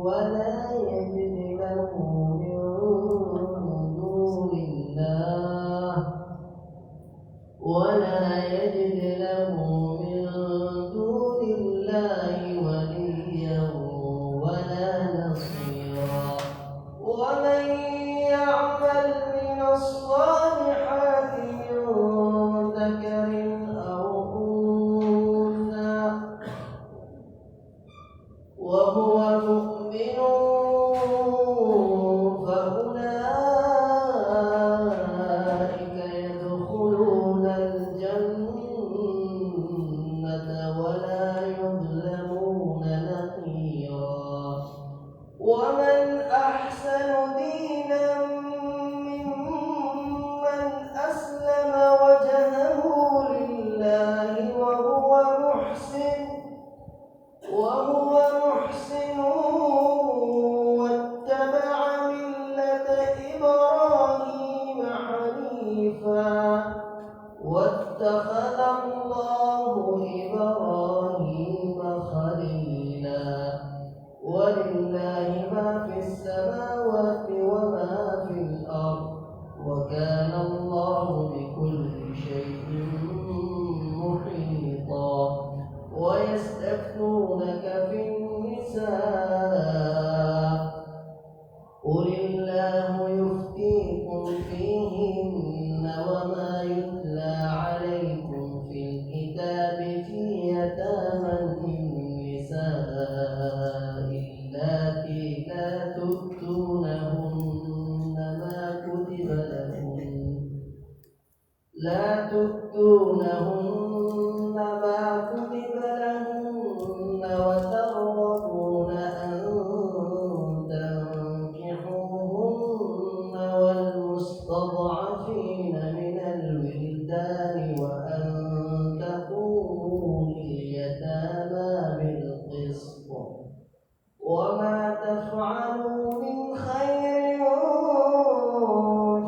ولا يجد له من دون الله وليا ولا نصيرا. ومن يعمل من الصالحات من ذكر أو أنثى وهو مؤمن فأولئك يدخلون الجنة ولا يظلمون نقيرا. ومن أحسن دينا ممن أسلم وجهه لله وهو محسن واتبع ملة إبراهيم حنيفا واتخذ الله إبراهيم خليلا. ولله ما في السماوات وما في الأرض وكان الله بكل شيء محيطا. ويستفتونك في النساء قل الله يفتيكم فيهن وما يتلى عليكم في الكتاب في يتامى النساء اللاتي لا تؤتونهن ما كتب لهن وترغبون أن تنكحوهن والمستضعفين من الولدان وأن تقوموا لليتامى بالقسط وما تفعلوا من خير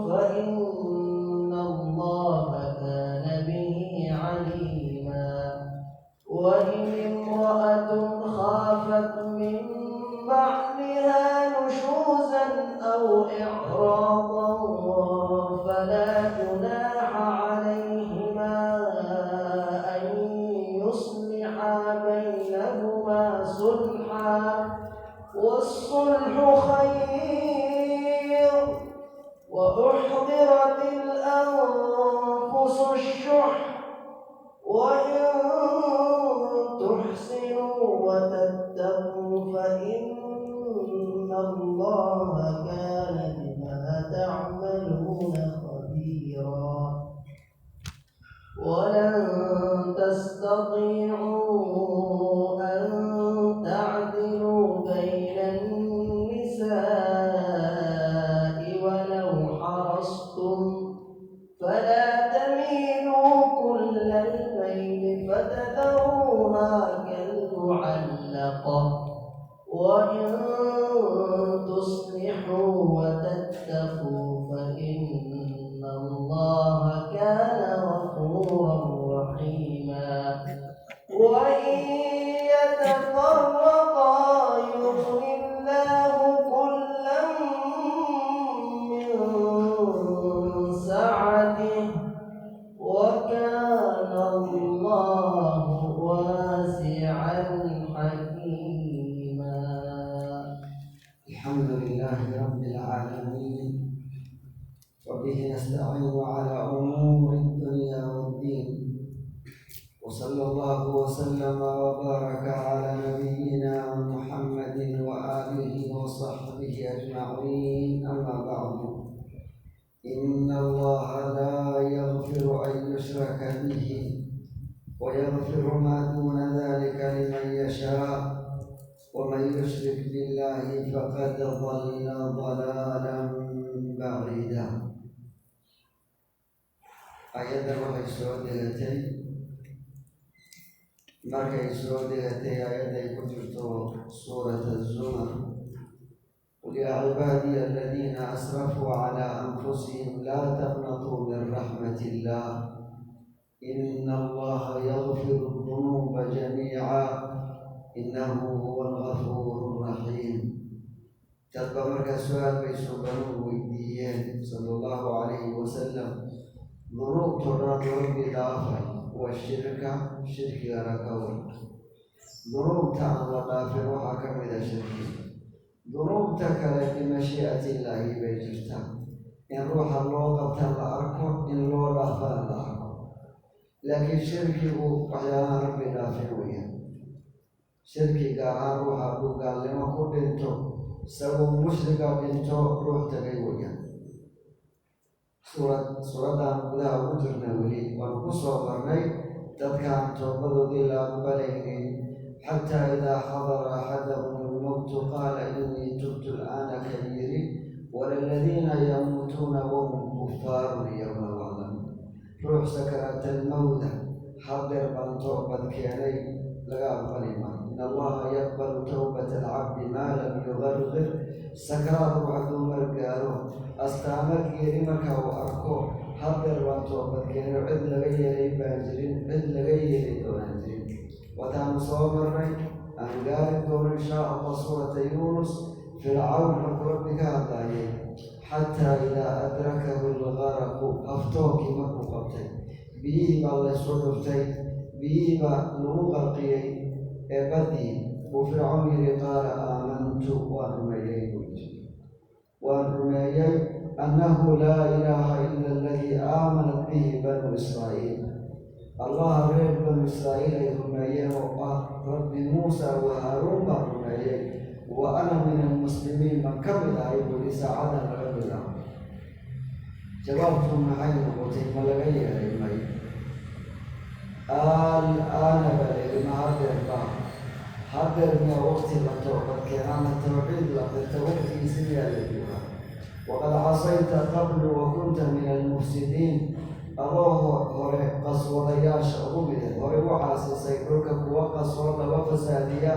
فإن الله كان به عليما. وإن امرأة خافت من بعلها نشوزا أو إعراضا فلا جناح عليهما أن يصلحا بينهما صلحا والصلح خير. وأحضرت الأنفس الشح وإن تحسنوا وتتقوا فإن الله كان بما تعملون خبيرا. ولن تستطيعوا أن تعدلوا بين النساء ولو حرصتم فلا تميلوا كل الميل فتذروها كالمعلقة. وإن تصلحوا وتتقوا فإن الله كان غفورا رحيما. وإن يتفرقا يغن الله كلا من سعته وكان الله واسعا حكيما. الحمد لله رب العالمين وبه نستعين على أمور الدنيا والدين. وصلى الله وسلم وبارك على نبينا محمد وآله وصحبه أجمعين. أما بعد، إن الله لا يغفر أن يشرك به ويغفر ما دون ذلك لمن يشاء، ومن يشرك بالله فقد ضل ضلالا بعيدا. ayadda waxay soo degatay markay soo degatay ayadday ku jirto suurat az-zumar. قل يا عبادي الذين أسرفوا على أنفسهم لا تقنطوا من رحمة الله إن الله يغفر الذنوب جميعا إنه هو الغفور الرحيم. تدبر سؤال بيسو بنو ويديين صلى الله عليه وسلم ذنوب تراد ربي دافع والشرك شرك ركور ذنوب تعالى دافع وحكم إلى شرك ذنوب تكلت بمشيئة الله بيجرتا إن روح الله قبتها لأركو إن الله دافع لأركو لكن شركه وحيانا ربي دافع ويا شركي قال روح أبو قال لما كنت انتو سووا مشركة بنتو روح تغيويا سورة أنبدا وجرنا ولي والقصوى برني تذكر توبضوا دي لأقبلين حتى إذا حضر أحدهم الموت قال إني تبت الآن كبيري وللذين يموتون وهم كفار يوم الظلم روح سكرات الموت حضر بنتو بدكياني لأقبلين إن الله يقبل توبة العبد ما لم يغرغر سكرات وعد مرقارو أستعمل يرمك وأركو حضر وانتوبت كانوا عد لغيري بانجرين عد لغيري بانجرين وتعم صومر أن قال دون إن شاء الله سورة يونس فرعون ربك هذا حتى إذا أدركه الغرق أفتوك مكو قبتي بيه بالله صدفتي بيه بالغرقي بدي وفرعون قال آمنت وأرميي أنه لا إله إلا الذي آمنت به بنو إسرائيل الله غير بنو إسرائيل يرميي رب موسى وهارون أرميي وأنا من المسلمين من كمل عيب لساعدا رب الله جوابتم معين وقتين ملغي رمي الآن بلغ ما هذا الله حضر من وقت التوبة كان التوحيد لقد توبت في سنة الأولى وقد عصيت قبل وكنت من المفسدين الله هوري قصوى ياش أغمد هوري وحاسي سيكروك وقصوى وفسادية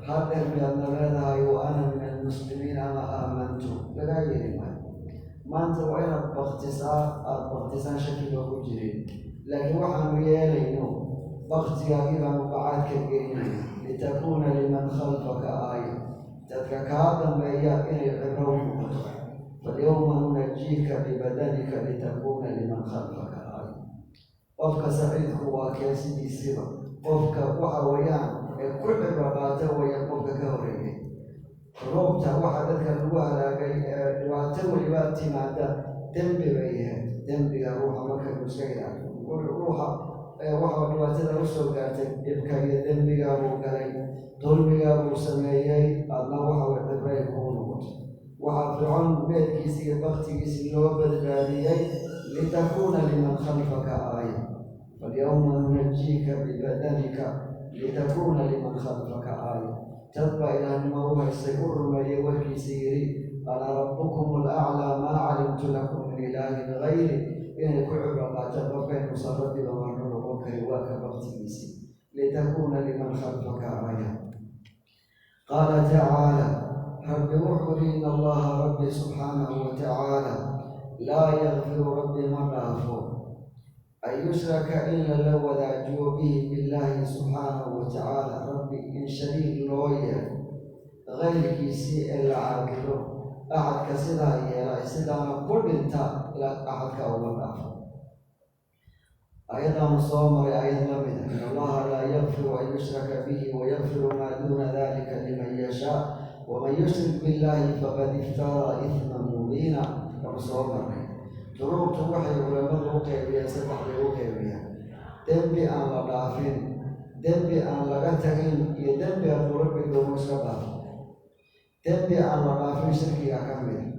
حضر من النبذة وأنا من المسلمين أنا آمنت لغير ما أنت وين باختصار شكل وكجرين لكن وحن ويالينو باختياري ومقعات كبيرين لتكون لمن خلفك آية تتكادا بيا إلى عبرون فاليوم ننجيك ببدنك لتكون لمن خلفك آية وفك سعيد هو كاسدي سيرا وفك وحويان كل عبراته ويقوك كوريه روبتا وحدك الوهلا رواتو لباتي مادا دنبي بيها دنبي روح مكة مسيرا روح waxa dhibaatada u soo gaartay dhibka iyo dembiga uu galay dulmiga uu sameeyay adna waxa dhibay ku noqoto waxa fircoon beedkiisa iyo baktigiisa loo badbaadiyay litakuuna liman khalfaka aaya falyawma nunajjiika bibadanika litakuuna liman khalfaka aaya tadba ilaa nima u haysay u rumeeyey warkiisa yidhi ana rabbukum alaclaa maa calimtu lakum min ilaahin gayri inay ku cibro qaataan qofkaynu saradiba marno كرواك بغتيسي لتكون لمن خلفك آية قال تعالى رب وحري إن الله ربي سبحانه وتعالى لا يغفر ربي مرافو أن يشرك إلا لو ذاجوا به بالله سبحانه وتعالى ربي إن شريك لويا غير كيسي إلا عاقله أحد كسيدا يلا سيدا قل انت إلى أحد كأول أفضل أيضا مصامر أيضا لمن إن الله لا يغفر أن يشرك به ويغفر ما دون ذلك لمن يشاء ومن يشرك بالله فقد افترى إثما مبينا كمصامر دروب توحي علماء وقيبيا سبح وقيبيا دنبي أن لضعفين دنبي أن لغتغين يدنبي أن ربي دون سبب دنبي أن لضعفين شركي أكمل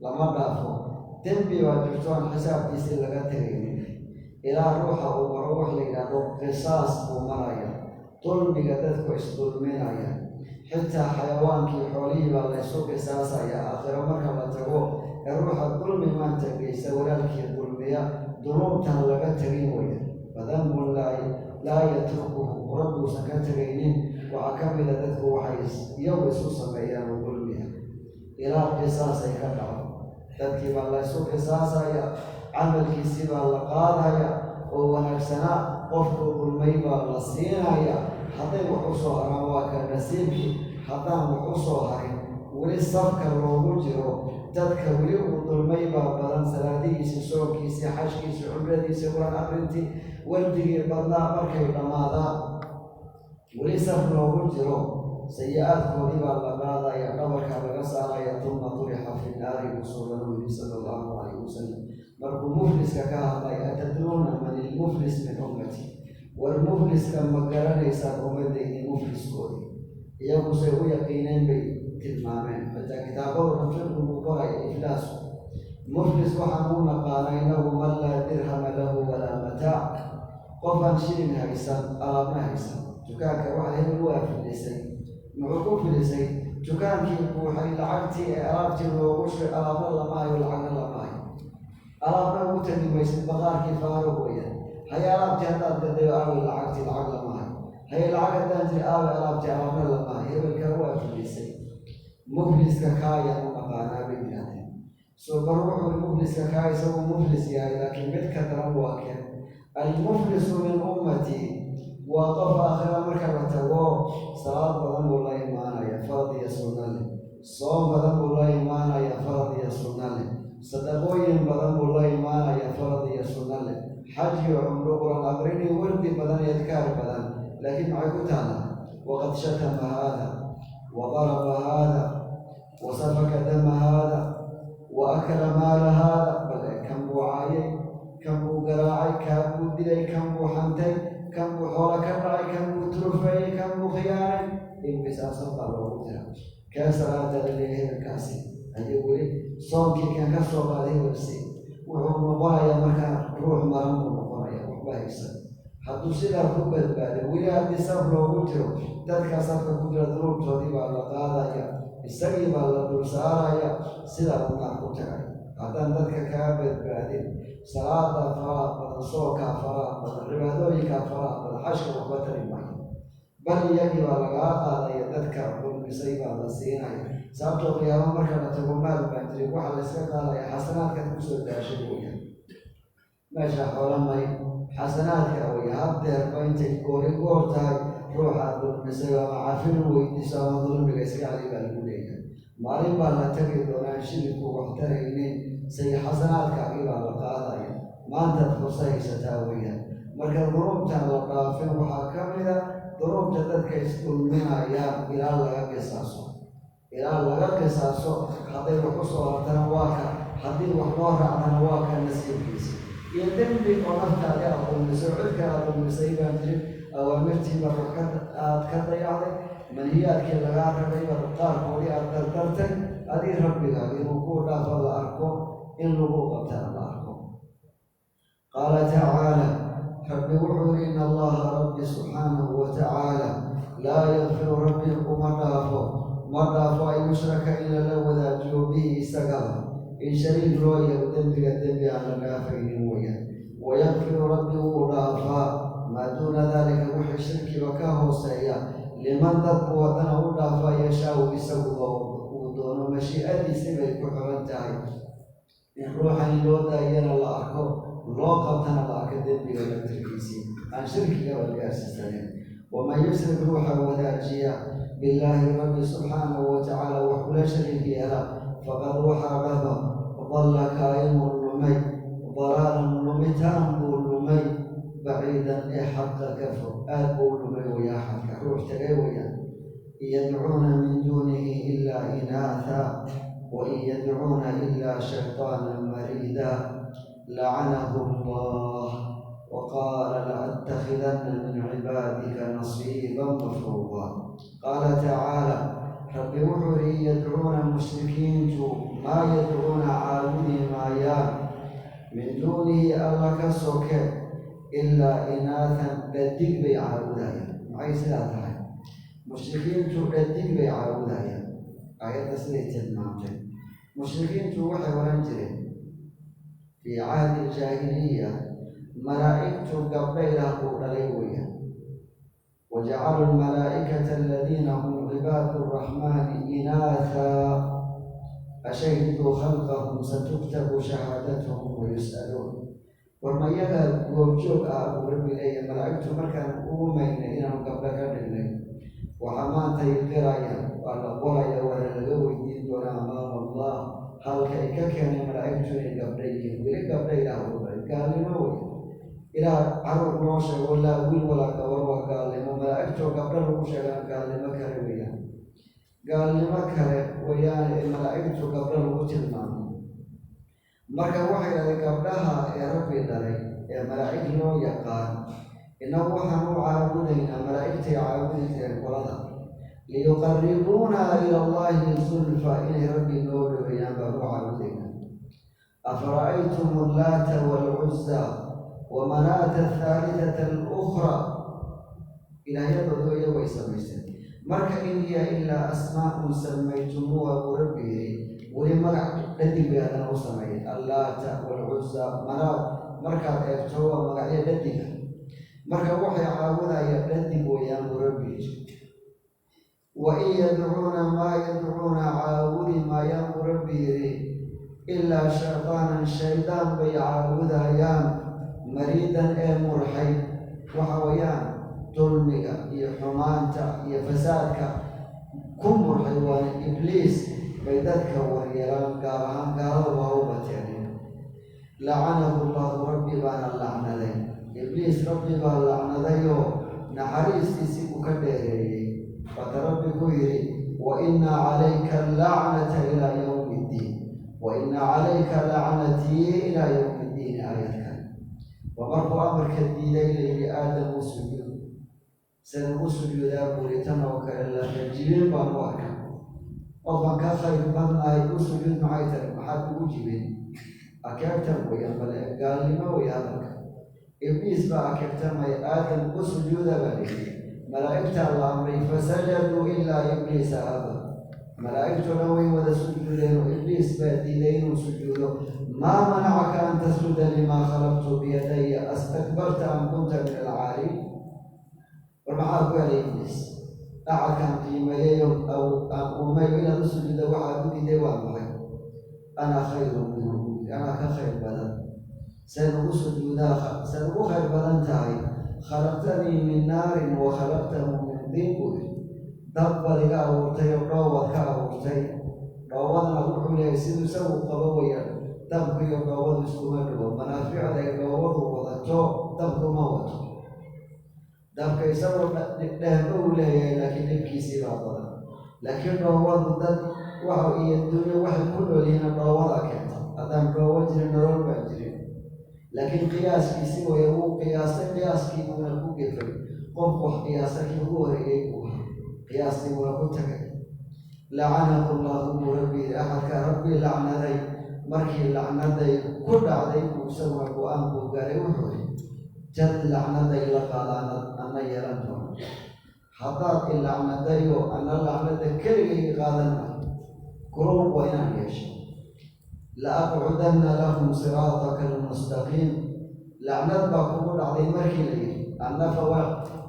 لما ضعفوا دنبي وجرتوان حساب إسي لغتغين إلى روح وروح لنا قصاص ومرايا ظلمك تذكر إسدلمين حتى حيوان كي حولي والله يسوق قصاصا يا آخر مرحبا تقول الروح الظلم ما تقي سورالك الظلمية ظلوم تنلغت تغيوية فذنب لا يتركه رب سكتغينين وأكمل تذكر وحيس يوم سوسا بيان الظلمية إلى قصاص يكدع تذكي والله يسوق قصاصا يا عمل كيسيبا لقاضايا ونفسنا قفك الميبا لصينايا حتى وحصوها رواك النسيبي حتى وحصوها weli safka loogu jiro dadka weli uu dulmay baa badan salaadihiisii soonkiisii xajkiisii cumradiisii quraan aqrintii wardigii badnaa markay dhammaadaan weli saf loogu jiro sayi-aadkoodii baa la qaadaya dhabarka laga saaraya tuma turixa fi naari usuulan nabi sala allahu calayhi wasalam markuu mufliska ka hadlay atadruuna man ilmuflis min ummati war mufliska ma garanaysaan ummadaydi mufliskoodii iyagusay u yaqiineen bay tilmaameen xitaa kitaabadu rafirku buu qoraya iflaasu muflis waxaan u naqaana inahu man laa dirhama lahu walaa mataac qofaan shilin haysan alaabna haysan dukaanka waxa hebel waa filisay muxuu ku filisay dukaankii buuxay lacagtii ee alaabtii loogu shuray alaabna lamaayo lacagna lamaayo alaabna ugu tagi maysid baqaarkii faaruq weeyaan haye alaabtii haddaad gadayo aaway lacagtii lacag lamaayo haye lacag haddaan jiri aaway alaabtii alaabna lamaayo hebelkaa waa filisay mufliska kaayaan u naqaanaa bay yidhahdeen soo bar wuxuu mufliska kaa isagu muflis yahay laakiin mid ka daran waa keen almuflisu min ummatii waa qof aakhira marka la tago salaad badan buu la imaanaya farad iyo sunna leh soom badan buu la imaanaya farad iyo sunna leh sadaqooyin badan buu la imaanaya farad iyo sunna leh xaj iyo cumro quraan aqrini wardi badan iyo adkaar badan laakiin maxay ku taala waqad shatama haada وضرب هذا وسفك دم هذا وأكل مال هذا بل كم بو عايي كم بو قراعي كم بو دلي كم بو حمتي كم بو حول كراعي كم بو ترفعي كم بو خياني إنبسا صلى الله عليه وسلم كاسرات لليه الكاسي أيولي صومكي كان كسر هذه ورسي وحب مقايا مكان روح مرم مقايا وحبايسا hadduu sidaa ku badbaado weli haddii saf loogu jiro dadkaa safka ku jira duruubtoodii baa la qaadaya isagii baa la dul saaraya sidaa unaa ku tagay haddaan dadka kaa badbaadin salaada faraha badan soonkaa faraha badan cibaadooyinkaa faraha badan xashka waxba tari maayo bal iyagii baa lagaa qaadaya dadka dulmisay baa la siinaya sababtoo qiyaamo marka la tago maal baan jirin waxaa la iska qaadaya xasanaadkan kusoo daashay mooyaan meesha xoola mari xasanaadka way haddeerba intay goori goor tahay ruuxaad dulmisay ama cafin weydiiso ama dulmiga iska cali baa lagu leeyahay maalin baa la tagi doonaan shilinku wax taraynin say xasanaadkaagii baa la qaadaya maantaad fursa haysataa weeyaan marka duruubtan la dhaafin waxaa ka mida duruubta dadka isdulminayaan ilaa laga qisaaso hadday wax ku soo hartana waa ka haddii wax loo raacdana waa ka nasiibkiisa iyo dembi oo naftaadi aad dulmisay cidka aad dulmisay baan jirin awaamirtiiba aad ka dayacday manhiyaadkii lagaa rabay baad qaarkoodii aad dardartay adii rabbigaag inuu kuu dhaafo la arko in lagu qabtana la arko qaala tacaala rabbi wuxuu yidhi ina allaha rabbi subxaanahu wa tacaala laa yakfiru rabbi kuma dhaafo an yushraka in lala wadaajiyo bihi isagaba in shariik loo yaho dembiga dembi aan la dhaafaynin weyaan wayakfiru rabbi wuu dhaafaa maa duuna daalika wixii shirkiba ka hooseeya liman dadku wadana u dhaafaa yashaau isagu uu doono mashiicadiisii bay ku xiran tahay in ruuxan loo daayana la arko loo qabtana la arko dembiga laftirkiisii aan shirkigaba gaarsiisanen waman yushrik ruuxa wadaajiya billaahi rabbi subxaanahu wa tacaala wax kula shariik yeela faqad waxaa dhaba dalla kaayinuu lumay dalaalan lumitaan buu lumay baciidan ee xaqa ka fog aad buu lumay wayaa xadka ruux tagay wayaan in yadcuuna min duunihi ilaa inaatha wa in yadcuuna ilaa shayطaanan mariida lacanahu allah وقال لأتخذن من عبادك نصيبا مفروضا قال تعالى رب وحري يدعون المشركين ما يدعون عابدي مايان من دونه ألا كسوك إلا إناثا بدك بيعابدايا معي سلاتها مشركين بدك بيعابدايا آيات سنة المعجم مشركين وحي ورنجري في عهد الجاهلية ملائكة قبيلها قوليوية وجعلوا الملائكة الذين هم عباد الرحمن إناثا أشهدوا خلقهم ستكتب شهادتهم ويسألون وما يذهب وجوب أبو ربي إليه ملائكة مركان أمين إنهم قبلك الرجلين وحمانتي القراية وأن قرأ وأنا لقوي دين دون أمام الله هل كان ملائكة قبليه ولك قبليه قال لي نوي إلى عرب نوشة ولا وين ولا كوروا قال لي ملائكة قبل نوشة قال لي ما كرويا قال لي ما كره ويا ملائكة قبل نوشة المعنى مركب واحد قبلها يا ربي داري يا ملائكة نو يقال إنه وحنو عابدين ملائكة عابدين القرآن ليقربونا إلى الله زلفى إلى ربي نور يا بابو عابدين أفرأيتم اللات والعزى ومناة الثالثة الأخرى إلى يبدو ويسميسن مركب إن هي إلا أسماء سميتموها بربه ولمرع الذي بهذا وسميت اللات والعزى مناة مركب إبتوى مرع يددك مركب وحي عاوذا يددك ويا مربي وإن يدعون ما يدعون عاوذ ما يامر به إلا شيطانا شيطان بيعاوذ أيام مريدا مرحي وحويان ظلمك يا حمانتا يا فسادك كم مرحيوان إبليس بيدتك وريان قارهان قاروا وهو بتعني لعنه الله ربي بان اللعنة لي إبليس ربي بان اللعنة لي نحريس تسيب كديري فتربي كويري وإن عليك اللعنة إلى يوم الدين وإن عليك لعنتي إلى يوم الدين آياتك ومرض أمرك الدين إليه آدم سجود سنسجد أبو لتنوك إلا الجبين بانواك ومن كخير من أي سجود معيتر محد وجبين أكبتم وينبل قال لما ويهبك إبليس بأكبتم أي آدم سجود بليه ملائكة الأمر فسجدوا إلا إبليس أبا ملائكة نوي وذا سجودين وإبليس بادلين وسجوده ما منعك أن تسجد لما خلقت بيدي أستكبرت أم كنت من العالين ومعاك على إبليس أعد كان في مليون أو أمي إلى تسجد وعبد دوام أنا خير منه أنا كخير بدن سنسجد داخل سنخير بدن تاعي خلقتني من نار وخلقته من ذنب دب لك أورتي وقوة كأورتي قوة نقول لي سيد سو قوية دب يقوة استمر ومنافع لك قوة وضجو دب موت دب كيسر نهبه لي لكن يبكي سيرا لكن قوة دب وهي الدنيا واحد كله لنا قوة أكيد أدم قوة جرين رول بجرين لكن قياس في سوى يهو قياس في من الكوكب قف قياس في هو رئيكه قياس في ولكتك لعنه الله ربي أحد ربي لعنة ذي مركي لعنة ذي كل عليك وسوى القرآن وقال وحوري جد لعنة ذي لقال أنا يرنتم حطات اللعنة ذي وأن اللعنة ذي كله غادنا كروب وإنان يشي لأقعدن لهم صراطك المستقيم لعنت بقول علي مركي لي أن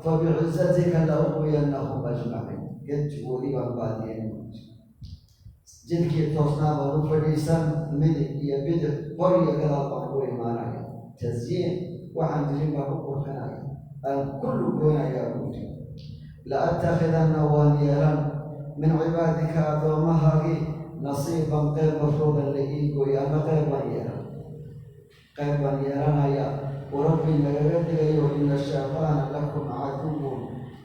فبعزتك لأغوينهم أجمعين قد تقولي وبعدين جدك توصنا ونفريسا مدك يبدأ قرية كذا قرقوي مانا تزيين وعن جريمة بقر خنايا الكل كونا يا بوتي لأتخذن واليرا من عبادك أدومها نصيبا قيب مفروضا لإيكو يا قيبا يرانا يا وربي لغيرتك إن الشيطان لكم عدو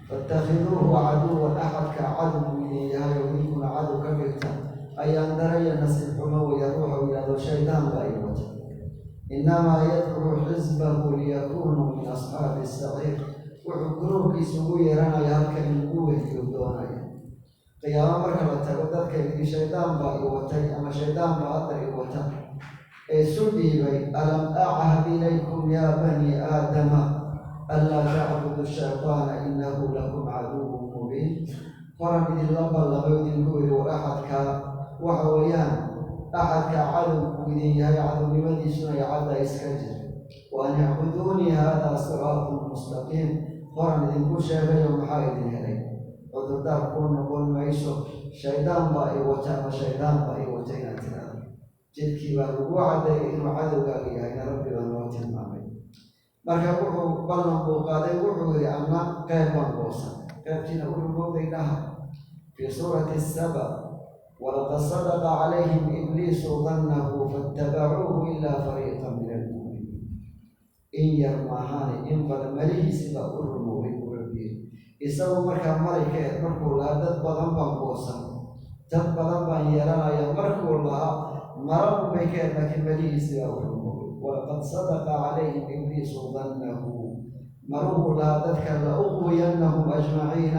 فاتخذوه عدوا أحد كعدو من يهيكم عدو كبيرتا أي أندري نصيب حمو يروح إلى الشيطان غيرته إنما يدعو حزبه ليكونوا من أصحاب السعير وحكروك سوء يرانا يهلك من قوة يبدونا قيام مركبة تقدرك في شيطان بأيوتي أما شيطان بأطر إيوتا سدي بي ألم أعهد إليكم يا بني آدم ألا تعبدوا الشيطان إنه لكم عدو مبين فرمد الله بلغيد الكوير وأحدك وحويان أحدك عدو كويدين يا عدو بمدي سنة عدى إسكجر وأن يعبدوني هذا صراط مستقيم فرمد الكوير شابه ومحايد إليه وتدار كون نقول معيشو شيطان بأي وتام شيطان بأي وتين أتنا جدكي وعد إنه عدو قال يا ربي والموت المامي مركب وحو بلن بوقادي وحو أما قيبان بوسا قيبتين أقول بوضي لها في سورة السبع ولقد صدق عليهم إبليس ظنه فاتبعوه إلا فريقا من المؤمنين إن يرماهان إن قد مليه سبا أرمو ربي إساو مركا ملكة مركو لا تدبضن بانبوسا تدبضن بان يرانا يمركو الله مرمو بكير لكن مليه سبا أرمو ولقد صدق عليهم إبليس ظنه مرمو لا تذكر لأغوينهم أجمعين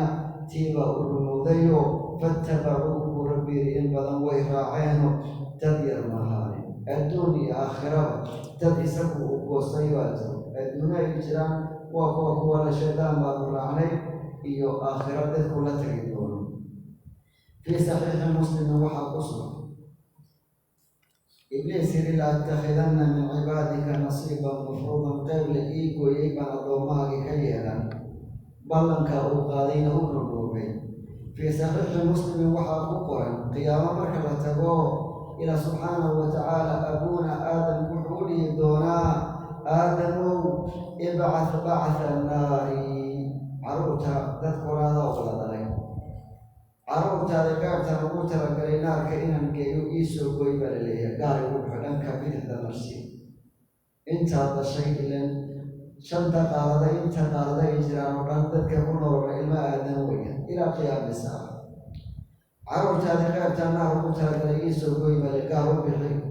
تيبا أرمو ذيو فاتبعوه ربي إن بدن ويراعينه تدير مهاري الدنيا آخرة تدسكوا وصيوات الدنيا يجران وقوة الشيطان بادر عليه إيو آخرة كل تريدون في صحيح المسلم وحى قصر إبليس لا أتخذن من عبادك نصيبا مفروضا قبل إيكو إيبا أدوماك كيلا بلنك أقادين أبرموبين في صحيح مسلم وحى قرآن قيام مركبة تقول إلى سبحانه وتعالى أبونا آدم وحولي دونا آدم ابعث بعث النار عروتها تذكر هذا وغلط عليه عروتها ذكرتها وقلتها قرينار كإنن كيو إيسو قويبا لليه قال يقول حلنك بذل نفسي انت هذا الشيء لن شنطة قارضة انت قارضة إجران وقلتك كنور إلما آدموية إلى قيام الساعة عروتها ذكرتها النار وقلتها إيسو قويبا لقارو بحي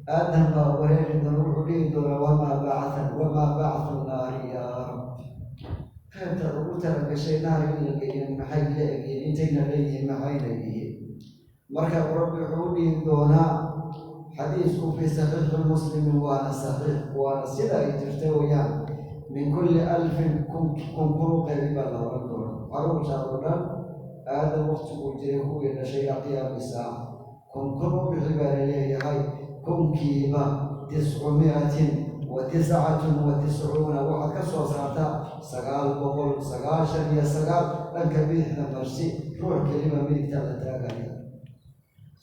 آدم وهيج نروح لي وما بعث النار يا رب أنت قلت لك شيء نار يلقي محي لقي انتينا ليه محي لقي مركب ربي حولي دونا حديث في صحيح المسلم وانا صحيح وانا سيدا يترتويا من كل 1000 كنكرو قريبا لوردون عروش أولا آدم وقت وجره إلى شيء قيام الساعة كنكرو بحبال ليه هاي كنكيبا 999 واحد كسر ساعتا سقال بقول سقال شرية سقال لنك بيحنا مرسي روح كلمة من تاغاني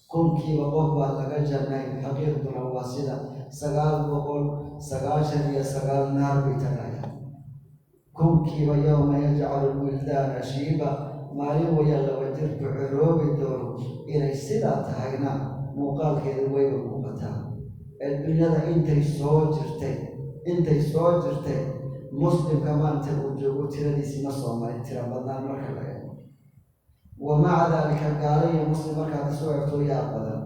كنكيبا قبا لغا جنة حقيقة الواسدة سقال بقول سقال شرية سقال نار بيتغاني كنكيبا يوم يجعل الولدان شيبا مالي ويلا وجرب عروب الدور إلى السيدة تهينا مقال كذا ويبقى الدنيا انتي سوجرتي مسلم كمان تبوجو تردي سما صوما ترى بدنا مركلا ومع ذلك قال يا مسلم كان سويتو يا بدن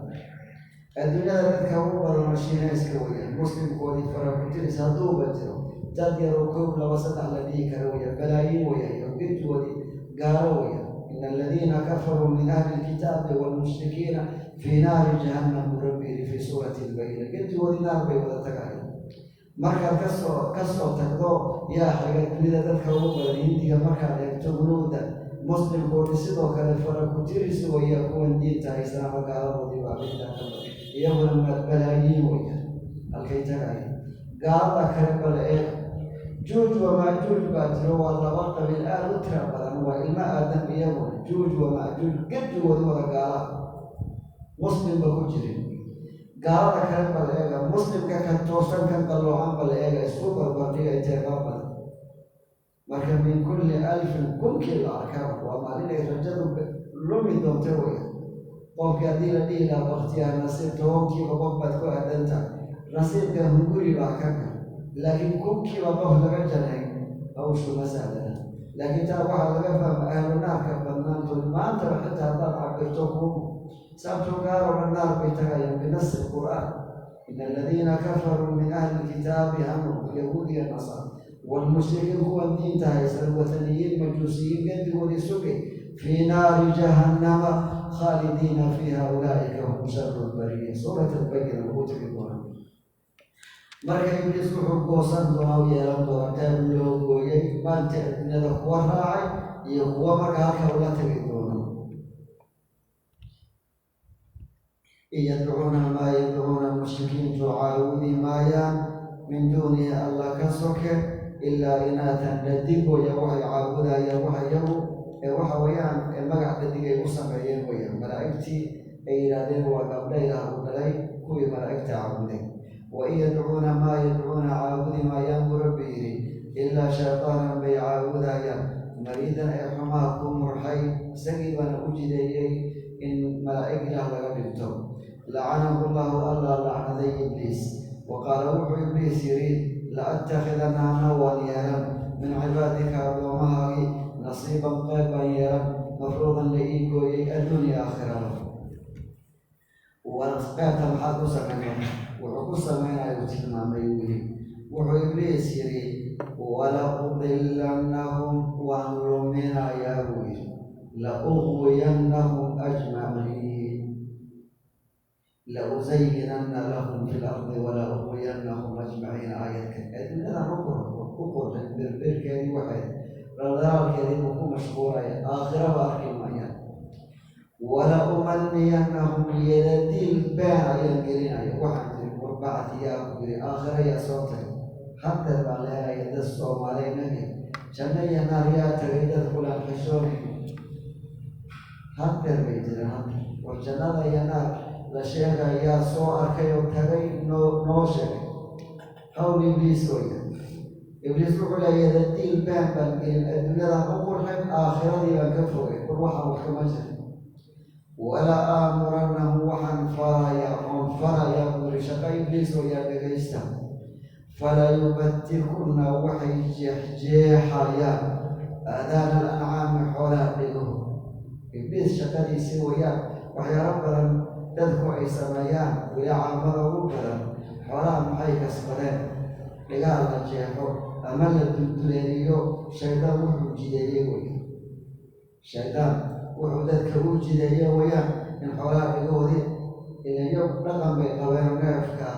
الدنيا ذكروا ولا ماشيين اسكويا مسلم كودي فرق تري صدو بترو تديروا كوب لوسط الذي كرويا بلايين ويا يبيت ودي قالوا ان الذين كفروا من اهل الكتاب والمشركين في نار جهنم ربي في سورة البينة قلت ودينار بي ولا تقعي مركا كسو تقضو يا حاجة كميدة تذكروا بلدين مركا يكتبون مسلم قول سيدو كان الفرق كتير ويا كون دين تاي سلام قالوا ودي وعبيدا يوم بلايين ويا الكي تقعي قال لك بلا جوج وماجوج باتروا والله وقت بالآن وترى هو الماء آدم يوم جوج وماجوج قد ودوا قال مسلم بكجري قال لك بلا مسلم كان توصل كان طلعوا عن بلا سوبر بارتي اتفاق مركب من كل 1000 كل أركان وما لنا رجل لم يدوتوي قف يدير دي لا بختيار نصيب توم كي وقفت كو أدنتا نصيب كهنقولي باكك لكن كوكي وقف لرجل أو شو مسألة لكن تابع لفهم أهل النار كبنان طول ما أنت حتى تطلع بيتكم سبتوا قالوا النار بيتغير بنص القرآن إن الذين كفروا من أهل الكتاب هم اليهود والنصارى والمشركين هو الدين تهيسر الوثنيين المجوسيين قدموا لسبه في نار جهنم خالدين فيها أولئك هم شر البرية سورة البينة وتكبرون مركب إبليس وحبوسان دونو يلام دورتان لوغو يكمان تأتنا دخوا راعي يقوى مركاك ولا تكبرون إن يدعون ما يدعون المشركين تعاوذي مايا من دونه الله كسوك إلا إناثا ندقوا يوحي عابدا يوحي يوحي ويان المقع ندقى يوصم عيان ويان ملائكتي إلا دين وقبل إله وبلي كوي ملائكت عابدين وإن يدعون ما يدعون عابد ما ينظر به إلا شيطانا بيعابدا mariidan ee xumaha ku murxay isagii baana u jideeyey in malaa'ig ilaah laga dhigto lacanahu llahu allah lacnaday ibliis wa qaala wuxuu ibliis yidhi la attakhidanna ana waan yeelan min cibaadika addoomahaagii nasiiban qayb baan yeelan mafruudan la ii gooyey addunya aakhirada qaybta maxaad ku samaynaya wuxuu ku samaynayu tilmaamay weli wuxuu ibliis yidhi wala udillannahum waan luminayaa buu yidhi la ughwiyannahum ajmaciin la uzayyinanna lahum fi lardi wala ughwiyannahum ajmaciin aayadkan adduunyadan ku qortay berbirkeedii waxay daldalaalkeedii buu ku mashquulaya aakhiraba arki mayaan wala umanniyannahum yadadiil been ayaan gelinaya waxaan tiri qurbacatiyaa ku yidhi aakhira yaa soo tagay haddeer baan leelaya dad soomaaliynaga janno iyo naar yaa tagay dad kulaan xishoonay haddeer bay jireen hadda war jannada iyo naar la sheegayaa soo arkay oo tagay noo sheegay hawl ibliis waya ibliis wuxuu leeyahay yadadiil been baan gelin adduunyadan u qurxay aakhiradii baan ka fogay war waxaan wax kama jira wala aamurannahum waxaan farayaa buuri shaqa ibliis wayaa dhegaysta fala yubatikunna waxay jeexjeexayaan aadaana alancaami xoolaha dhigoho ibliis shaqadiisii wayaan waxyaalo badan dadku ay sameeyaan waya caamada ugu badan xoolaha maxay kasbadeen dhigaha la jeexo ama la dulduleeliyo shaydaan wuxuu jideeyey waya shaydaan wuxuu dadka u jideeye wayaan in xoolaha dhigoodii inayo dhaqan bay qabeen neefka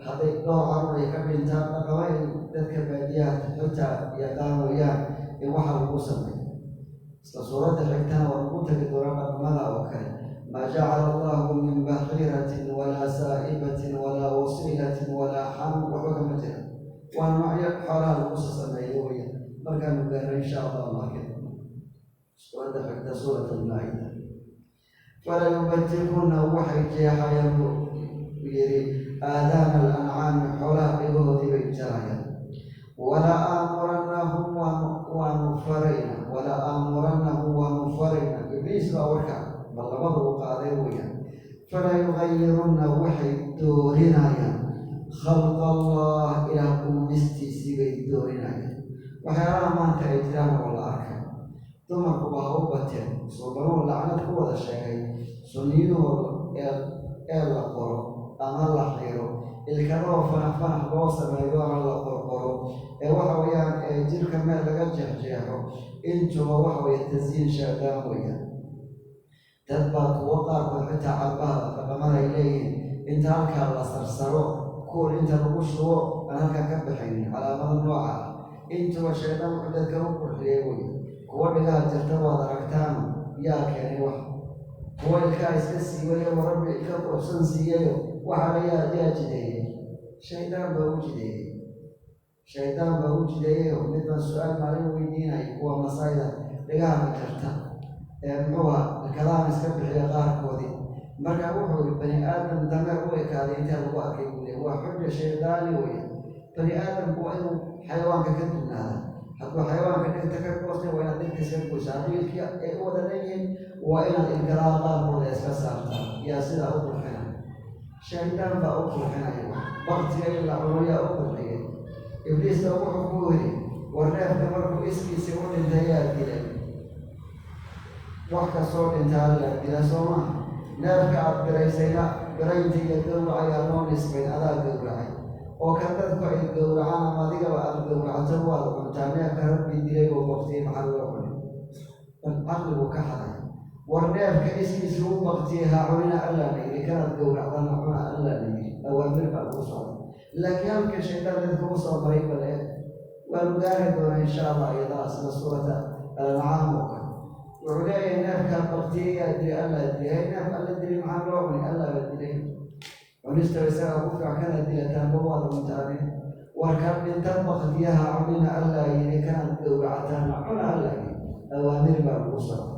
hadday dhowr carur ay ka dhintaan dhaqama in dadka baadiyaha xitaa yaqaan wayaan in waxa lagu sameeyo isla suuradda xigtana waa lagu tagi doona dhaqamada oo kale maa jacala allahu min baxiiratin walaa saa'ibatin walaa wasiilatin walaa xam waxba kama jira waa noocyo xoolaha lagu sameeyo wayaan markaanu gaarno insha allah market suuradda xigta suurat almaa'ida fala yubatikunna waxay jeexayaan buu yidhi aadaana alancaami xoolaha dhigahoodii bay jarayaan wala aamurannahum waanu farayna ibliis baa warka bal labada u qaaday weyaan fala yugayirunna waxay doorinayaan khalqa allah ilaah uumistiisii bay doorinayaan waxyaalaha maanta ay jiraan oo la arkay dumarku waa u bateen suubanuhu lacnad ku wada sheegay sunniyuhooda ee la qoro ama la xiro ilkadoo fanax loo sameeyo ama la qorqoro ee waxa weeyaan ee jirka meel laga jeexjeexo intuba waxa weeye tasyiin shaydaan weeyaan dad baa kuwo qaarkood xitaa carbaha dhaqamada ay leeyihiin inta halkaa la sarsaro kuwan inta lagu shubo aan halkaa ka baxaynin calaamada nooca ah intuba shaydaan wuxuu dadka u qurxiyey wey kuwo dhigaha jirta waad aragtaan yaa keenay wax kuwo ilkaa iska siiwayo warabbi ka quruxsan siiyayo waxaa yaa jideeyey shaydaan baa u jideeyeyo midbaan su-aal maalin weydiinaya kuwa masayda dhigaha jirta ee muxuuha ilkadahan iska bixiya qaarkoodii markaa wuxuu bani aadam dameer u ekaaday intaa lagu arkay buule waa xuja shaydaani weya bani aadamku waa inuu xayawaanka ka dugnaada hadduu xayawaanka dhigta ka goostay waa inaad dhigta iska goysa hadduu ilkii ay u wada leeyihiin waa inaad ilkadaha qaarkooda iska saartaa yaa sidaa u qurxina shaydaan baa u qurxinaya baktiga ilaa cunuyaa u qurxiyay ibliisna wuxuu ku weri war neefka markuu iskiisii u dhintay yaa dilay wax kastoo dhintaa la dila soo maha neefka aad biraysayna birayntii iyo gowracayaa loo nisbayn adaa gowracay oo kan dadku ay gowracaan ama adigaba aad gowracato waad cuntaa neefka rabbi dilay oo baktiyey maxaa loo cunay bal caqligu ka haday war neefka iskiisii u baktiyey ha cunina allaa la yidhi kanaad gowracdana cuna allaa la yidhi awaamir baa lagu socda laakiin halka shaydaan dadka u soo maray bale waanu gaari doonaa insha allah iyadaa sida suurata alancaam oo kale wuxuu leeyahay neefkaa baktiyey yaa dili allaa dilay neef alla dili maxaa loo cunay allaa la dilay cunista isagaa ku fiican dilataanba waad cuntaane warkan dhinta baktiyaha cunina allaa yidhi kanaad gowracataana cuna allaa yidhi awaamir baa lagu socda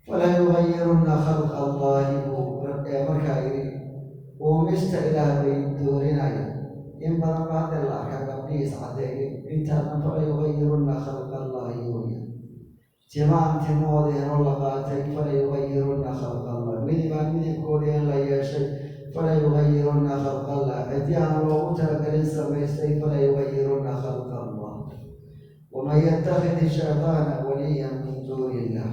walaa yugayirunna khalqa allahi buu markaa yidhi uumista ilaah bay doorinaya in badan ba hadda la arkaa إبليس عدي أنت فلا يغيرن خلق الله يويا جماعة تموذي الله قاتل فلا يغيرن خلق الله من كودين لا يشيء فلا يغيرن خلق الله أديان الله ترك الإنسان فلا يغيرن خلق الله ومن يتخذ الشيطان وليا من دون الله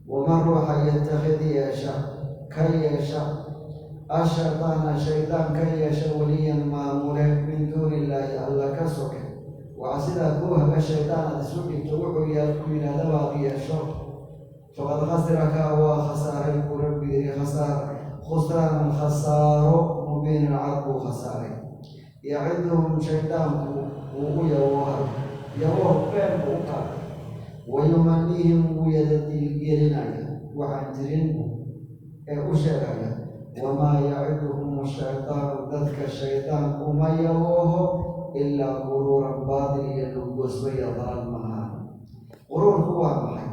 ومن روح يتخذ يشاء كي يشاء الشيطان كي يشاء وليا مامورا من دون الله الله كسوك وعسل أبوها بالشيطان تسوك تروح يلقوا إلى دواقي الشر فقد خسرك وخسار ربي خسران خسار مبين العرب خسار يعدهم شيطان ويوهر بين بوقا ويمنيهم يدنايا وعنجرين أشرعيا وما يعدهم الشيطان ذلك الشيطان وما يوه إلا غرورا باطل يلبس ويضال معها غرور هو محي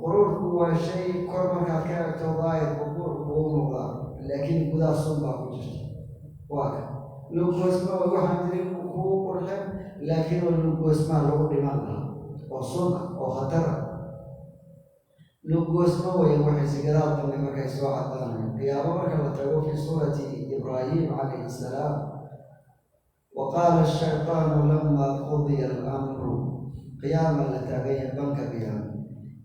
غرور هو شيء كل ما كانت ضايق وغرور لكن قد صنبا وجشت واقع لبس ما وعنجرين هو قرلم لكن اللبس ما لو دماغها وصنع وخطر لبس ما ويوحي سجرات من مكان سواء قيامة كما في سورة إبراهيم عليه السلام وقال الشيطان لما قضي الأمر قياما لتبين بنك قياما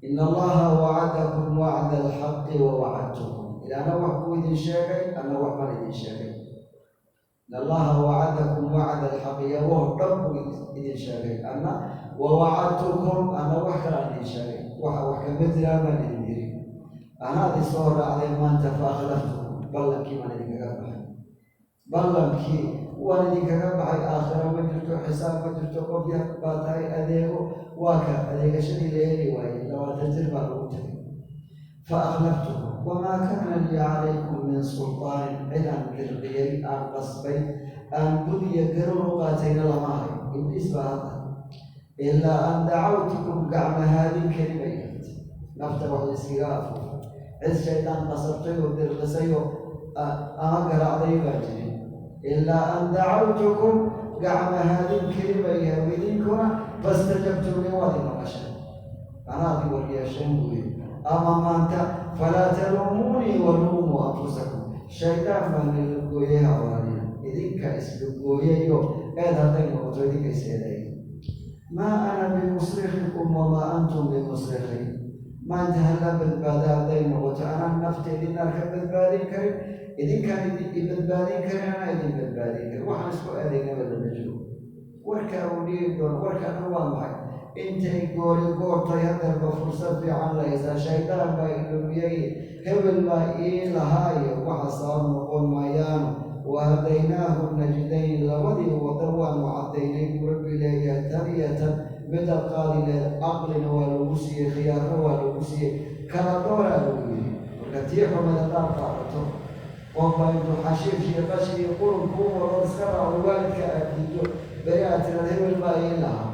إن الله وعدكم وعد الحق ووعدتكم إذا أنا وحكو شيء أنا وحمل شيء إن الله وعدكم وعد الحق يوه رب إذن شيء أنا ووعدتكم أنا وحكر عن شيء وحكر مثل ما ندير أنا هذه الصورة على ما أنت فأخلفتكم بلن كي ما نديك قبحي بلن كي ونديك قبحي آخر مجرد حساب مجرد قفيا باتاي أديه واكا أديه شدي ليلي وإن لو تجربة الوجه فأخلفتكم وما كان لي عليكم من سلطان إلا بالغير أن قصبي أن بدي قرر قاتين لماهي إبليس بهذا إلا أن دعوتكم قعم هذه الكلمة نفتح الإسقاف الشيطان قصبته وبالغسيه أقرأ عضيبا إلا أن دعوتكم قعم هذه الكلمة يهوينكم فاستجبتم لوادي مقشة أنا أبي ولي الشنبوي أما أنت فلا تلوموني ولوموا أنفسكم شيطان من القوية أولانيا إذن كأس القوية يو إذا تنمو وتويدك سيدي ما أنا بمصرخكم وما أنتم بمصرخي ما أنت هلا بالبادات دينه وتعالى نفتي لنا بالبادين كريم إذن كان بالبادين كريم أنا إذن بالبادين كريم وحن سؤال أدينا بالنجوم وركا وليد وركا نوام معي انت يقول طيب بفرصة في عن إذا شيطان بايلومي هبل بايل هاي وحصان وقول مايان وهديناه النجدين لودي وطوان وعدينين ربي لي تبية مدى قال للعقل والوسي خيار والوسي كان دورا لوي وكثير من الأطفال وما يدو حشيش يبشر يقول قوم ورسخنا ووالك أبدو برياتنا هبل بايل لها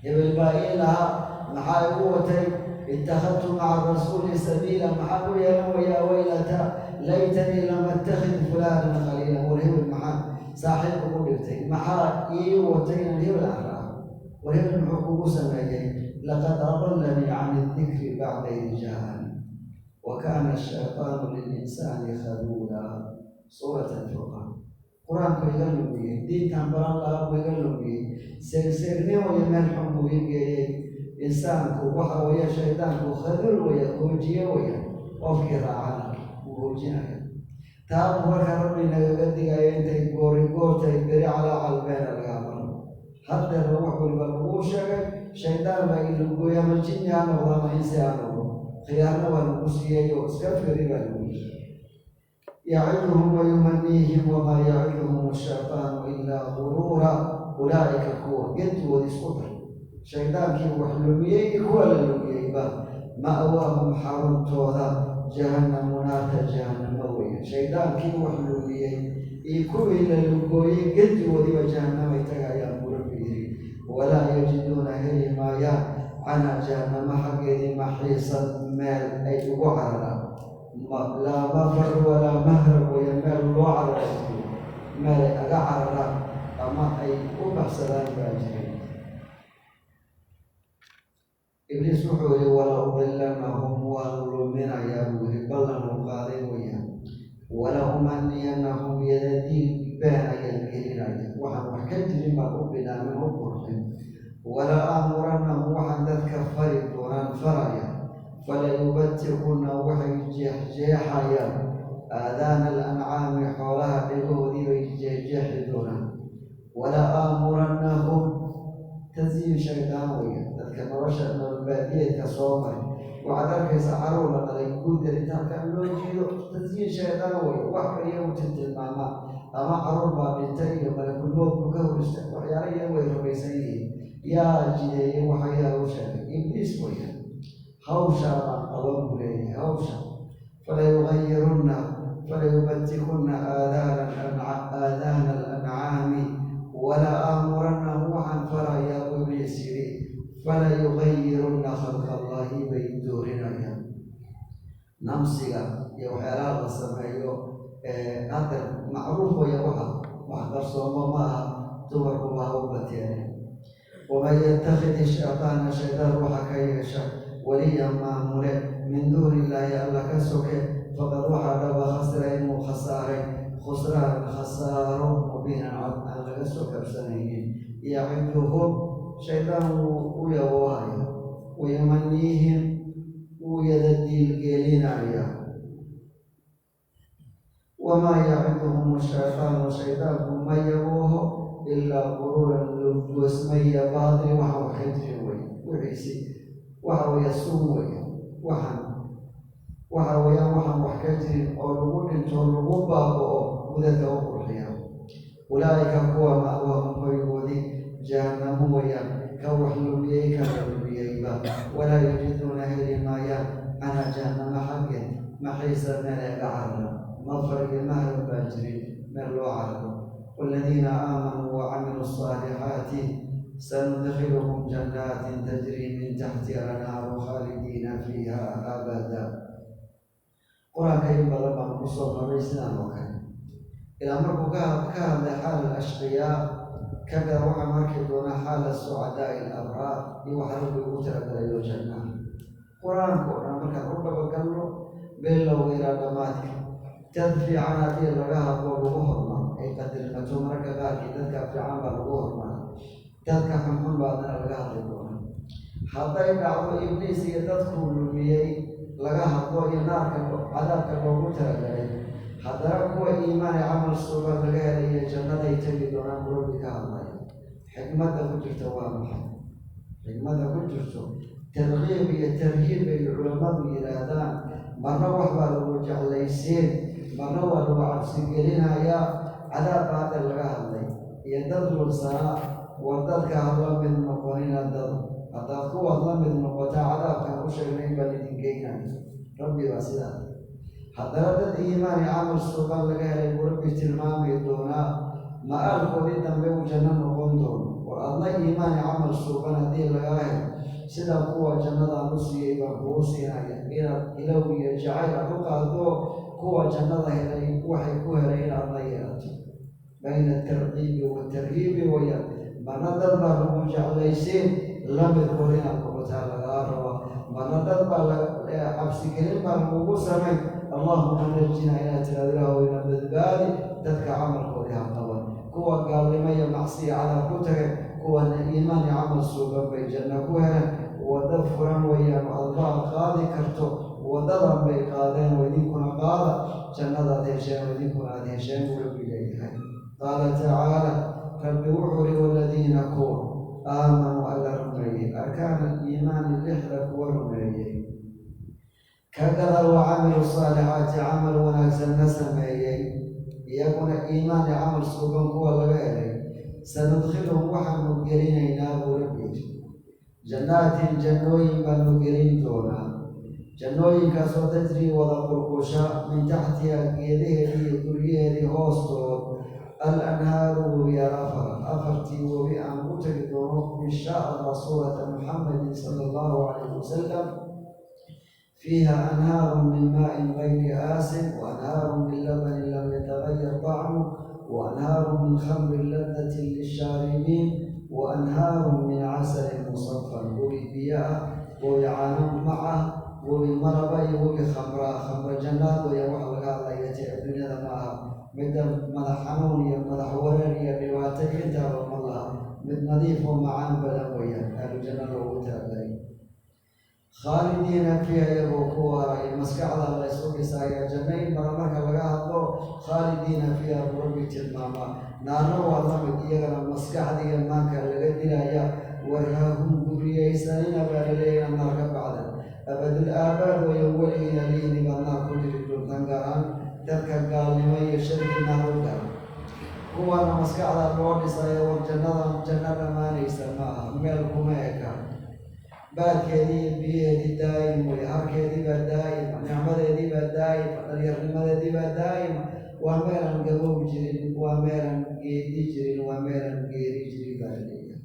يبل بايلها محاي قوتي اتخذت مع الرسول سبيلا محاي يا ويلتا ليتني لم اتخذ فلانا خليلا ولهو المحاي صاحب قولتي محاي وتين له الاخره ولهو الحقوق سمعي لقد اضلني عن الذكر بعد اذ جاءني وكان الشيطان للانسان خذولا سوره الفرقان قرآن كيقولوا بيه دين كان برا الله كيقولوا بيه سيرني ويمرحم بيه إنسان كوبها ويا شيطان كوخذل ويا كوجيه ويا وفكر عنك ووجينا تاب ورك ربي نجدي جاي أنت كوري تبري على قلبنا الجامر حتى الروح والبلوش شيطان بيقول ويا ملجين يا نور إنسان خيانة والمسيء يوسف ربنا يعدهم ويمنيهم وما يعدهم الشيطان إلا غرورا أولئك كوا قلت وديسقطر شيطان كي وحلميه كوا للميه مأواهم حرم توضا جهنم ونات جهنم ويا شيطان كي وحلميه يكون للميه قلت ودي جهنم يتقى يا مربيه ولا يجدون هي ما يا عنا جهنم حقيقي محيصا مال أي وعرا لا مفر ولا مهرب ويمال الله على مال أقعر أما أي أبحثان باجرين إبليس وحوري ولا أضلنهم وأظلمنا يا بوري بلهم قادمين ولا أمنينهم يدين بين يلقين وحن وحكجر ما أبنا من أبرهم ولا آمرنهم وحن تذكفر دوران فرايا فلا يبتغن وحي جيحيا آذان الأنعام حولها للغذي ويجيح دوران ولا آمرنهم تزيين شيطانوية تذكر رشا أن البادية كصومر وعذاك يسعرون لقد يقول دلتان كان لو يجيدوا تزيين شيطانوية وحي يوتد الماما أما عرون بابنتين وملك الموت مكهر استقوى يعني ويربيسيه يا جدي وحيا وشا إبليس ويا خوشا قوم لي خوشا فلا يغيرن فلا يبتكن آذان الأنعام ولا آمرنه عن فريا وبيسيري فلا يغيرن خلق الله بين دورنا نمسيا يوحيرا السمايو هذا معروف ويا وحضر صوم ما تمر ما هو بتياني ومن يتخذ الشيطان شيطان روح كيشا وليا مامور من دون الله ألا كسوك فقد وحد وخسر خسران خسار مبينا عن لكسوك بسنين يعدهم شيطان ويواهي ويمنيهم ويددي الجيلين عليها وما يعدهم الشيطان ما يبوه إلا غرورا واسمي باطل وهو خدر وعيسي وهو يسوع وهو يوحى وحكتر أو لغون تولغون بابه وذات وقرحيا أولئك هو مأواهم ويقولي جهنم ويا كوحل بيك كالبيئة ولا يجدون هلمايا أنا جهنم حق محيصا ملك عرب مفرق مهر باجري مرلو عرب والذين آمنوا وعملوا الصالحات سندخلهم جنات تجري من تحتها الأنهار خالدين فيها أبدا قرآن كريم بلغ مصطفى رئيسنا وكان إلى أمرك كان حال الأشقياء كذا وعمرك دون حال السعداء الأبرار يوحرب يوتر إلى الجنة قرآن مرك ربما قالوا بلو غير دماتك تدفي عناتي الرجاء وبوهرما أي قدر ما تمرك قاكي تدفع في عمل وبوهرما تدفع من بعضنا الرجاء تقولون حتى يدعو إبليس يدخل المياه laga hadlo iyo naarka cadaabka loogu talagalay haddana kuwa iimaan camal suuban laga helayo jannaday tegi doonaan rabbi ka hadlaya xikmadda ku jirta waa maxay xikmadda ku jirto targhiib iyo tarhiib ay culamadu yidhaahdaan marna wax baa lagu jeclaysiin marna waa lagu cabsi gelinayaa cadaabka hadda laga hadlay iyo dad lulsanaa war dadka hadla mid noqonina dad haddaad kuwaad la mid noqotaa cadaabkan u sheegnay baan idin geynaya rabbi baa sidaa haddana dad iimaan camal suuban laga helay buu rabbi tilmaami doonaa ma'aalkoodii dambe uu janno noqon doono war adna iimaan camal suuban haddii lagaa helo sida kuwa jannadaan u siiyey baan kugu siinaya inaad ilow iyo jacayl aad u qaado kuwa jannada helay waxay ku helay inaad la yeelato bayna atarqiibi waatarhiibi waya marna dad baa lagu jeclaysiin lamid qorina noqotaa lagaa raba marna dad baa cabsi gelin baa lagugu samay allahuma najina inaad tiraado ilaahu ina badbaadi dadka camalkoodii ha qaban kuwa gaalnimo iyo macsiya calaa ku tagay kuwana iimaan iyo camal suuban bay janno ku heleen wadda furan wayaan adbaad qaadi karto waddadan bay qaadeen waidinkuna qaada jannadaad hesheen waidinkuna aad hesheen buu rabbi leeyahay qaala tacaala rabbi wuxuu ri waladiina kuwa آمنوا على رميه أركان الإيمان الإحدى ورميه كذا وعملوا الصالحات عمل وناس النسميه يكون إيمان عمل سبحان هو الغير سندخلهم وحن مقرين نابو ربي جنات جنوين بل مقرين دونا جنوين كسو تجري وضع القشاء من تحتها يده كليه هوستو الأنهار يا أفرتي وبأن أتقدوا إن شاء الله سورة محمد صلى الله عليه وسلم فيها أنهار من ماء غير آسن وأنهار من لبن لم يتغير طعمه وأنهار من خمر لذة للشاربين وأنهار من عسل مصفى وبيئة ويعانون معه وبمربى وبخمر جنات ويوحى الله يتي الدنيا معها من مدحنون يا مدحورين يا بواتين تابع الله من نظيف ومعان بلويا أهل الجنة وتابعين خالدين فيها يبوكوها المسكع الله يسوق سايا جنين مرمك لغاها خالدين فيها بربك الماما نارو الله مديغنا المسكع دي الماك لغدنا يا ورهاهم قبريا يسانين بالليل النار بعد أبد الآباد ويولين لين بنا كل رجل تنقران تلك قال لمن يشرك نار الدار هو المسكع الله سايا والجنة ما ليس معها ملكم إيكا باركيدي بيدي دائم ويهاركيدي بدائم نعمدي بدائم نعمدي بدائم واميرا قلوب جرين واميرا جيدي جرين واميرا جيري جرين بالليل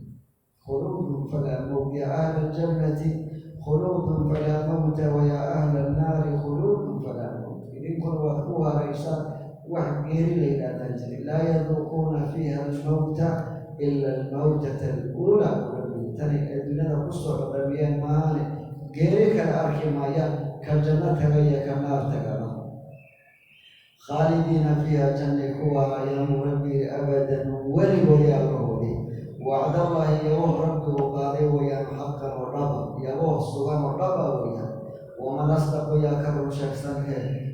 خلود فلا موت يا أهل الجنة خلود فلا موت ويا أهل النار خلود فلا موت إذن كن وقوها رئيسا وحقيري ليلة تجري لا يذوقون فيها الموت إلا الموتة الأولى تاني الدنيا قصة قدامية مالي غيرك الأرك مايا كالجنة تغيى كالنار تغيى خالدين فيها جنة كوارا يا ربي أبدا ولي الله وعد الله يوه ربي وقاله ويا محقا والرب يوه سبحان الرب ويا ومن أصدق يا كرم شخصا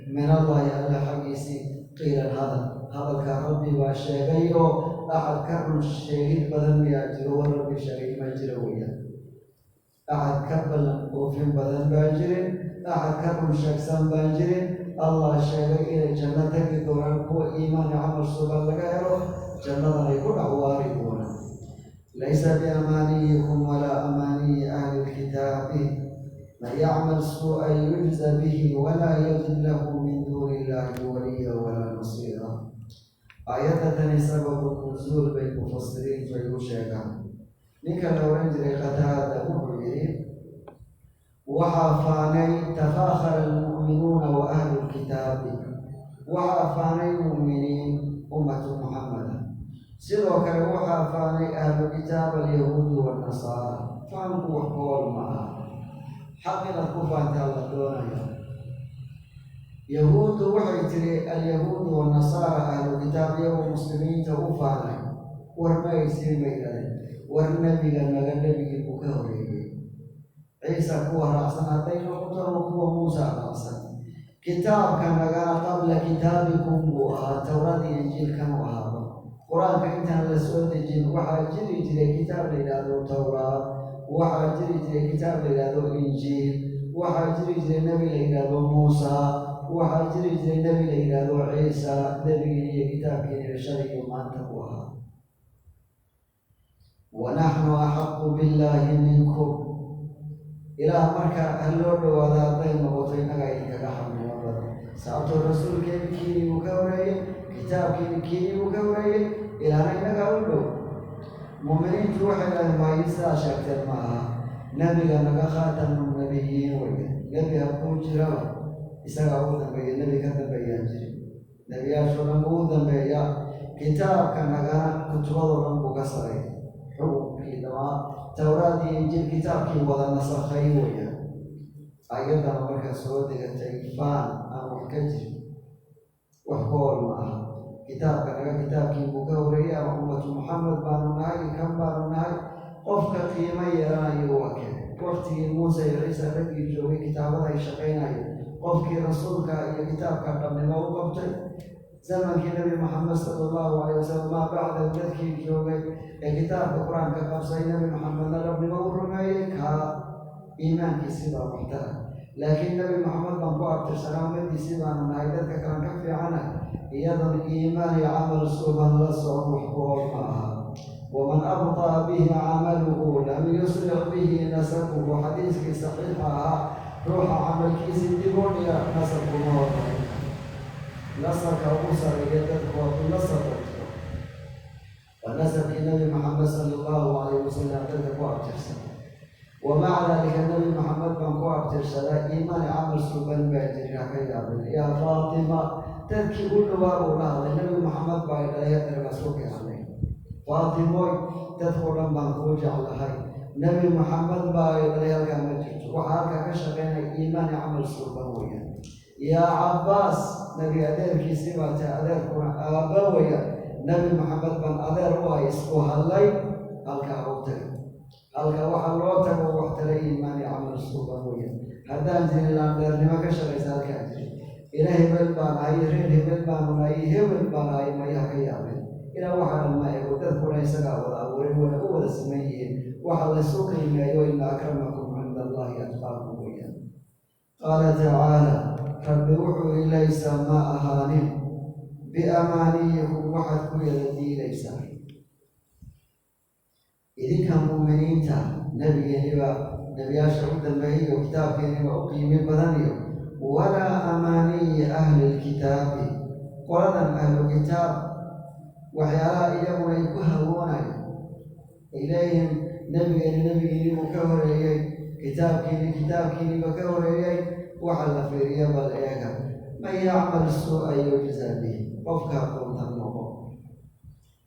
من الله ألا حقيسي قيل هذا الكربي وشيغيو أحد كرم الشيء بدن يأجر ورب الشيء مجرويا أحد كبل وفين بدن باجر أحد كرم شخصا باجر الله شيء إلى الجنة كدوران هو إيمان عمل سبحان الله جنة يكون عوارضون ليس بأمانيكم ولا أماني أهل الكتاب من يعمل سوءا يجزى به ولا يجد له من دون الله وليا ولا نصيرا آية سبب النزول بين المفسرين فيوشيكا نيكا لو انجري قتادة مؤمنين وحافاني تفاخر المؤمنون وأهل الكتاب وحافاني المؤمنين أمة محمد سيروك وحافاني أهل الكتاب اليهود والنصارى فانكوا وحقول معها حقنا كفان الله دونها يهود وحيتري اليهود والنصارى أهل الكتاب يوم مسلمين توفانا ورما يصير ميلاد والنبي لما النبي بكوري عيسى كوه رأسنا تين وكوه موسى رأسنا كتاب كان قبل كتابكم وتوراة إنجيل كان وهذا قرآن كان لسوء الجن وحاجر يجري كتاب ليلاد التوراة وحاجر يجري كتاب ليلاد الإنجيل وحاجر يجري النبي ليلاد موسى وحاجر يجري النبي ليلاد عيسى نبي كتاب كان شريك ما تقوها ونحن أحق بالله منكم إلى مركا هلو وذا بين موتين غيرك كحمل سألت الرسول كيف كيني مكوري كتاب كيني مكوري إلى نحن قولوا مؤمنين تروح إلى ما يسا شكتر معها نبي لنا خاتم النبيين نبي أقول جرى إسا أقول نبي نبي كتب بيانجري نبي أشهر نبود بيا كتاب كان كتبه ربك قصري حكم في دواء توراة إنجيل كتاب كي ولا نسخي ويا أيضا مركز سعودي التعفان أو الكجر وحقول معها كتاب كان كتاب كي مكوري أمة محمد بانو ناي كم بانو ناي قفك قيمة يراني وكي وقتي موسى عيسى ربي جوي كتابة يشقينا قفك رسولك يا كتاب كان قبل ما وقفتي زمن النبي محمد صلى الله عليه وسلم ما بعد الذكر جوي كتاب القرآن كقصة النبي محمد ربي ما ورميك إيمان كسبة محترم لكن النبي محمد بن عبد السلام الذي سبحانه وتعالى كان كفي عنه يظن إيمان عمل سبحان الله وحقه معها ومن أبطأ به عمله لم يسرع به نسبه حديث صحيحها روح عمل كيس الدبون يا نسب الله نسك أبوسر يدك ونسك ونسب النبي محمد صلى الله عليه وسلم ذلك وعجزه ومع ذلك النبي محمد بن abtirsada iimaan camal suuban baa jira ka yaabay yaa Faatima dadkii u dhawaa u lahday nabi Maxamed baa ilaahay darbaas ku keenay Faatimo dadkoo dhan baan kuu jeclahay nabi Maxamed baa ilaahay halkaa ma jirto waxaa halkaa ka shaqeynaya iimaan camal suuban weeyaan yaa Cabbaas nabi adeerkiisii baa tahay adeerkuna aabba weeyaan nabi Maxamed baan adeer u ay isku hadlay halkaa u tagay halka waxaa loo tago wax tala iimaan camal suuban weeyaan haddaan jirin laandheernimo ka shaqaysa halkaa jiri ila hebel baan ahay reer hebel baan ahay hebel baan ahay mayaa ka yaabeen ilaa waxaa dhan ma ego dadkuna isagaa wada abuuray wana u wada siman yihiin waxa laysu qiimeeyo ina akramakum cinda allahi atqaakum weeyaan qaala tacaala rabbi wuxuu ilaysa ma ahaanin biamaaniyikum waxaad ku yada diilaysaa idinka muuminiinta nabigeeniba nebiyaasha u dambeeyiyo kitaabkeeniba u qiimi badaniyo walaa amaaniyi ahli lkitaabi qoladan ahlu kitaab waxyaalaha iyaguna ay ku hawoonayo ay leeyihiin nebigeeniibuu ka horeeyey kitaabkiiniba ka horeeyey waxa la fiiriya bal eega man yacmal suu'an yujza bihi qofka aqoonta noqo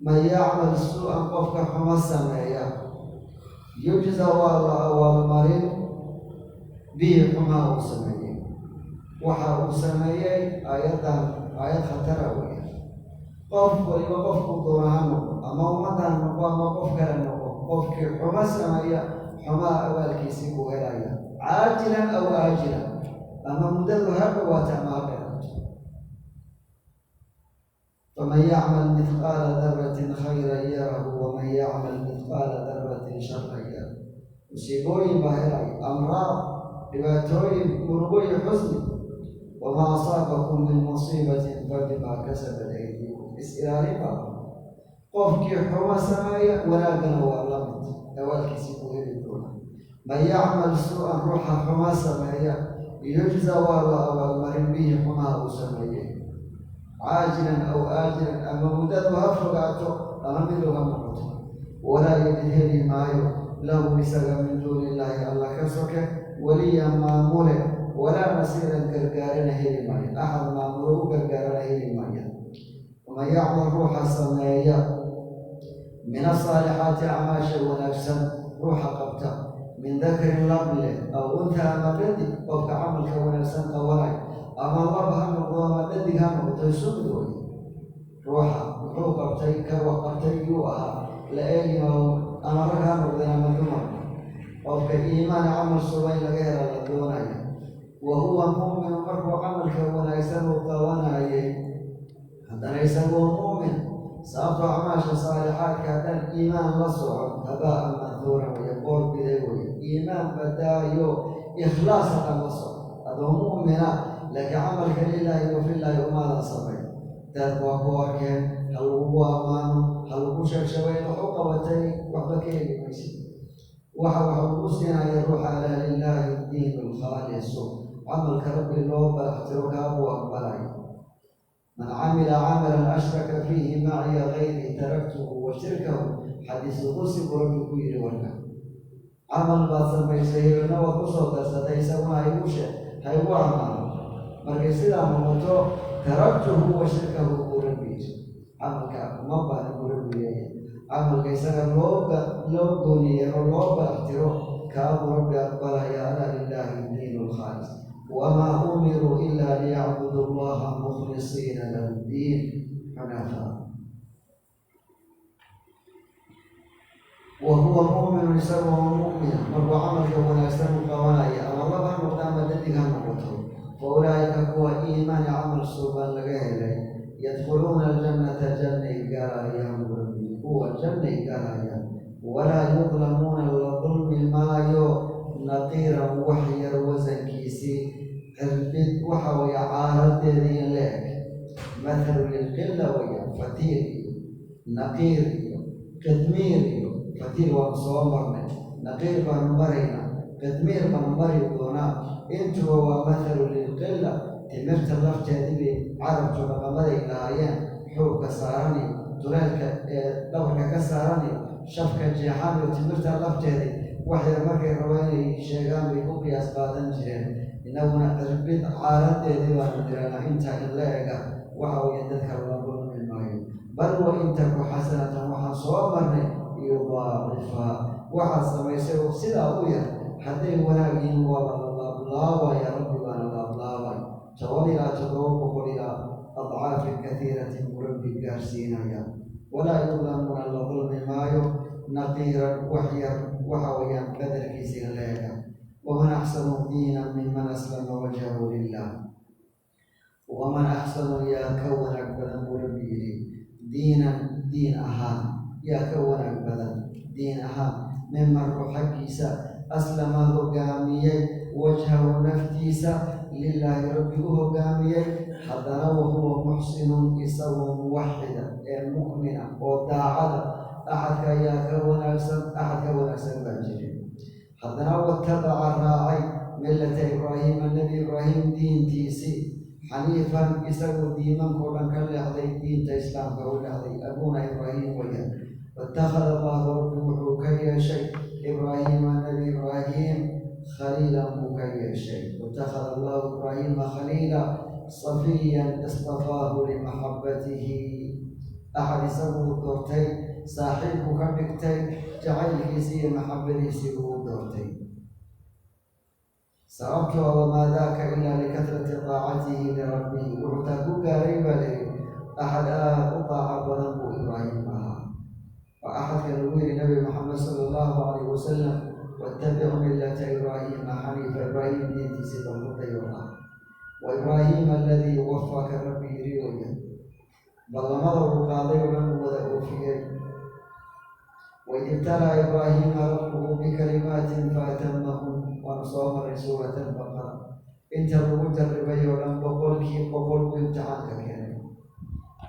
man yacmal suu'an qofka xumo sameeya yujza waa la awaalmarin bihi xumaa uu sameeyey waxa uu sameeyey aayad khatara weya qof waliba qofkuu doona ha noqo ama ummaddan noqo ama qof kale noqo qofkii xumo sameeya xumaa awaalkiisii buu helaya caajilan aw aajilan ama muddadu ha dhawaata ama ha dheeraato faman yacmal mithqaala daratin khayran yarahu waman yacmal mithqaala daratin sharan yarahu musiibooyin baa helaya amraad dhibaatooyin murugo iyo xusni wamaa asaabakum min musiibatin fabimaa kasabat aydiikum is-ilaalin baa qofkii xumo sameeya wanaaggana waa la mid awaalkiisii buu heli doona man yacmal suu'an ruuxa xumo sameeya yujza waa la abaalmarin bihi xumaha uu sameeyey caajilan aw aajilan ama muddadu ha fogaato ama midow ha noqoto walaa yajid heli maayo lahu isaga min duuni illaahi alla ka soke weliya maamule walaa nasiiran gargaarana heli maayo axad maamulo u gargaarana heli maaya waman yacmal ruuxa sameeya min asaalixaati acmaasha wanaagsan ruuxa qabta min dakarin lab leh aw unta ama dhadig qofka camalka wanaagsan qabanay ama lab ha noqdo ama dhadig ha noqdo isu mid wey ruuxa muxuu qabtay kawa qabtay yuu ahaa la eegima ama rag ha noqdeen ama dumar qofka iimaan camal subayn laga hela la doonaya wa huwa mu'minu markuu camalka wanaagsan uu qabanayay haddana isagoo mu'min sababtoo acmaasha saalixaadka haddaan iimaan la socon habaa'a manhuura weye qoor biday weye iimaan badaayo ikhlaas haddaan la socon adoo mu'mina laakiin camalka lilaahi wa filaahi umaadan samay daad waa ku arkeen ha lagugu ammaano ha lagu sheegshabayn wax u qabatay waxba ka heli maysid waxa lagu siinaya ruuxa alaa lilaahi diinu lkhaalisu camalka rabbi loo baraxtiro kaabuu aqbalay man camila camalan ashraka fiihi maciya gayri taraktuhu wa shirkahu xadiisu qudsi buu rabbi ku yidhi warka camal baad samaysay hebelna waad ku soo darsatay isaguna ha igu ammaano markay sidaa noqoto taraktuhu wa shirkahu buu rabbi yidhi camalka uma baana buu rabbi leeyahay camalka isaga loo gooniye oo loo baraxtiro kaabuu rabbi aqbalaya alaa lilaahi diinu lkhaalis wamaa umiruu ilaa liyacbudu allaha mukhlisiina lahu ddiin xunafaa wa huwa mu'minu isagoo mu'mina markuu camalka wanaagsan u qabanaya ama lab ha noqdo ama dhadig ha noqoto fa ulaa'ika kuwa iimaani camal suuban laga helay yadkhuluuna aljannata jannay gaarayaan rabbi kuwa jannay gaarayaan walaa yudlamuuna la dulmi maayo naqiiran wax yar wasankiisii cirbid waxa weeye caaradeedii in la eg mathalu lilqilla weya fatiir iyo naqiir iyo qidmiir iyo fatiir waanu soo marnay naqiir baanu maraynaa qidmiir baanu mari doonaa intuba waa mathalu lilqilla timirta lafteedibay carabtu dhaqamaday lahaayeen xuubka saaraniyo duleelka ee dhabarka ka saaraniyo shafka jeexaniyo timirta lafteedii waxay markay rabaan inay sheegaan bay ku qiyaas qaadan jireen inaguna cirbid caaradeedii baanu diranaa intaa in la ega waxa weeye dadka la dulmi maayo bal wa in taku xasanatan waxaan soo marnay yudaacifa waxaad samaysay oo sidaa u yar hadday wanaagiin waaba la laablaabaya rabbi baana laablaabay 7 ilaa 700 ilaa adcaafin katiiratin buu rabbi gaarsiinaya walaa yudlamuuna la dulmi maayo naqiiran waxyar waxa weeyaan qadarkiisa la ega waman axsanu diinan minman aslama wajhahu lilah waman axsanu yaa ka wanaag badan buu rabbi yidhi diinan diin ahaan yaa ka wanaag badan diin ahaan minman ruux xaggiisa aslama hogaamiyey wajhahu naftiisa lilaahi rabbi u hogaamiyey haddana wahuwa muxsinun isagoo muwaxida ee mu'mina oo daacada axadka ayaa ka wanaagsan baa jirin haddana watabaca raacay millata ibraahiima nebi ibraahim diintiisii xaniifan isagoo diimankao dhan ka leexday diinta islaamka u leexday abuuna ibraahim waya watakhada allahu rabbi wuxuu ka yeeshay ibraahiima nebi ibraahim khaliilan buu ka yeeshay watakhada allahu ibraahiima khaliila safiyan istafaahu limaxabatihi axad isaguu doortay saaxiibku ka dhigtay jacaylkiisii iyo maxabadiisii buu doortay sababtoo wamaa daaka ilaa likatrati taacatihi lirabbihi wuxuu taa ku gaaray baa layidhi axad aad u daaca badan buu ibraahim ahaa waa axadka lagu yidhi nabi maxamed sala allahu calayhi wasalam wattabicu millata ibraahiima xaniifa ibraahim diintiisii dalbutayo ah wa ibraahiima aladii wafaka rabbi yidhi waya ballamada uu qaaday oo dhan uu wada oofiyey waid ibtalaa ibraahiima rabbuhu bikalimatin faatamahun waanu soo maray suurat albaqara inta lagu jarribay oo dhan boqolkii boqol buu imtixaanka keenay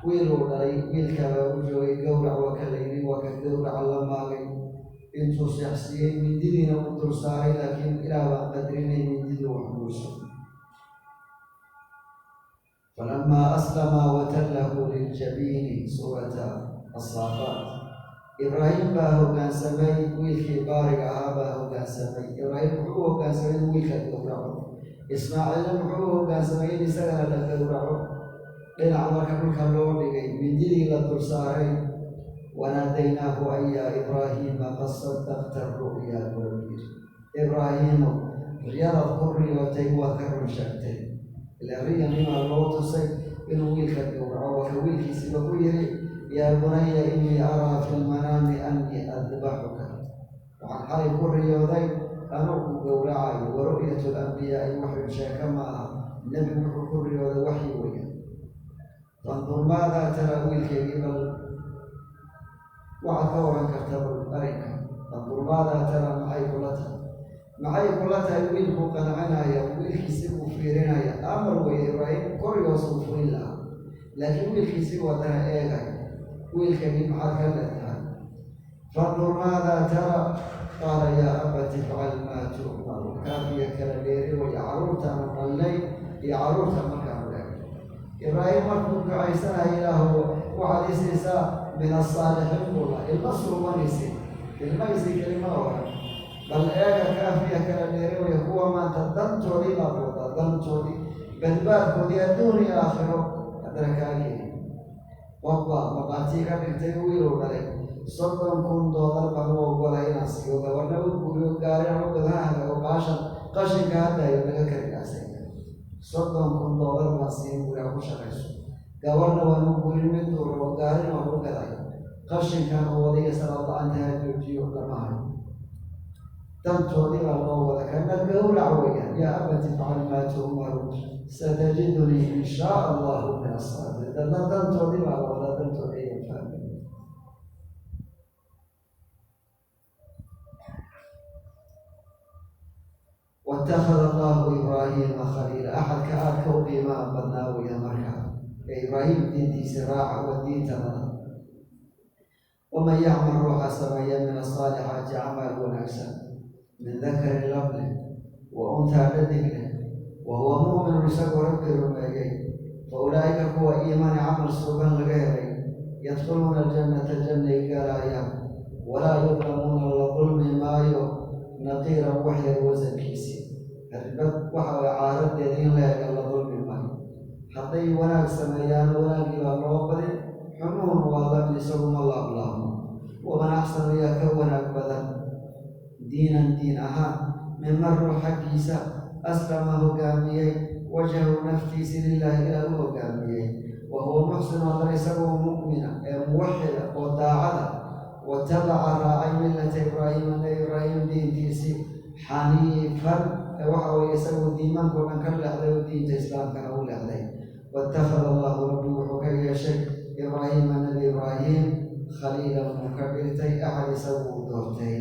wiil uu dhalay wiilkaabaa u joogay gowrac waa ka layidhi waa ka gowraca la maagay intuu seexsiiyey mindidiina u dul saaray laakiin ilaah baan qadrinay mindidii wax guurso falamaa aslamaa watallahu liljabiini suurata asaafaat ibraahim baa hoggaansamay wiilkii baariga ahaa baa hoggaansamay ibraahim wuxuu hoggaansamay in wiilka gowraco ismaaciilna muxuu hoggaansamay in isagana la gowraco dhinac marka dhulka loo dhigay mindidii la dul saaray wanaadaynaahu an yaa ibraahiima qad sadaqta ru'ya walbir ibraahiimo riyadaad ku riyootay waa ka run sheegtay ila riya nimaa loo tusay inuu wiilka gowraco waa ka wiilkiisiba ku yidhi yaa bunaya inii araa fi lmanaami annii adbaxuka waxaan xalay ku riyooday anuu ku gowracayo wa ru'yatu lambiyaai waxyu sheeka ma aha nebi wuxuu ku riyooday waxyi weya fandur maadaa taraa wiilkeygii bal waxaad ka waran karta bal arrinka fandur maadaa taraa maxay kula tahay wiilkuu qancinaya wiilkiisi buu fiirinaya amar weeye ibraahim koryoosuu furin lahaa laakiin wiilkiisii wadana eegay wiilkagii maxaad ka leedahay fandur maadaa tara qaala yaa abati ifcal maa tu'maru kaafiya kala dheeri way carruurtaanu dhallay iyo carruurta markaanu leegay ibraahim markuu ducaysanaya ilaahu waxaad isiisaa min asaalixiin buula ilma suumanaysi ilmaysi kelima oran bal eega kaafiya kala dheeri way kuwa maanta dantoodii baa buuda dantoodii badbaadkoodii adduun iyo aakhiro haddana kaagii qofba maqaatii ka dhigtay wiiluu dhalay $30,000 baan u ogolay inaan siiyo gabarna u guuriyo gaarina u gadahaaga oo qashinka haddayo naga karikaasay $30,000 baan siin guuraa ku shaqayso gabarna waan u guurin mid uu rabo gaarina waan u gadayo qashinkan oo wadaya salaad-la'aanta ha joojiyo lamahayo dantoodii baa loo wada kana gowrac weeyaan yaa abati ifcal maa tu'maru satajidunii in shaa allahu min assaabiriin dadna dantoodii baa la wada dantoodii iyo fahmi watakhada allahu ibraahiima khaliila axadka aadka u qiimaha badnaa weya markaa ee ibraahim diintiisa raaca waa diinta badan waman yacmal ruuxa sameeya min asaalixaati camal wanaagsan min dakarin lable wa untaa dhadig leh wahuwa mu'minun isagoo rabbi rumeeyey fa ulaa'ika kuwa iimaani camal suugan laga helay yadkhuluuna aljannata jannay galaayaan walaa yudlamuuna la dulmi maayo naqiira wax yar wasankiisi ribad waxa way caaradeeda in la ega la dulmi maayo hadday wanaag sameeyaan wanaagii baa loo badin xunuun waa lamid isaguma laablaamo waman axsanu yaa ka wanaag badan diinan diin ahaan miman ruux xaggiisa aslama hogaamiyey wajhahu naftiisi lilaahi ilaa u hogaamiyey wa huwa muxsinu haddana isagoo mu'mina ee muwaxida oo daacada watabaca raacay millata ibraahiima nabi ibraahim diintiisii xaniifan waxa weeye isagoo diimankao dhan ka leexday oo diinta islaamkana u leexday waittakhada allahu rabbi wuxuu ka yeeshay ibraahiima nabi ibraahim khaliilan uu ka dhigtay axad isagu uu doortay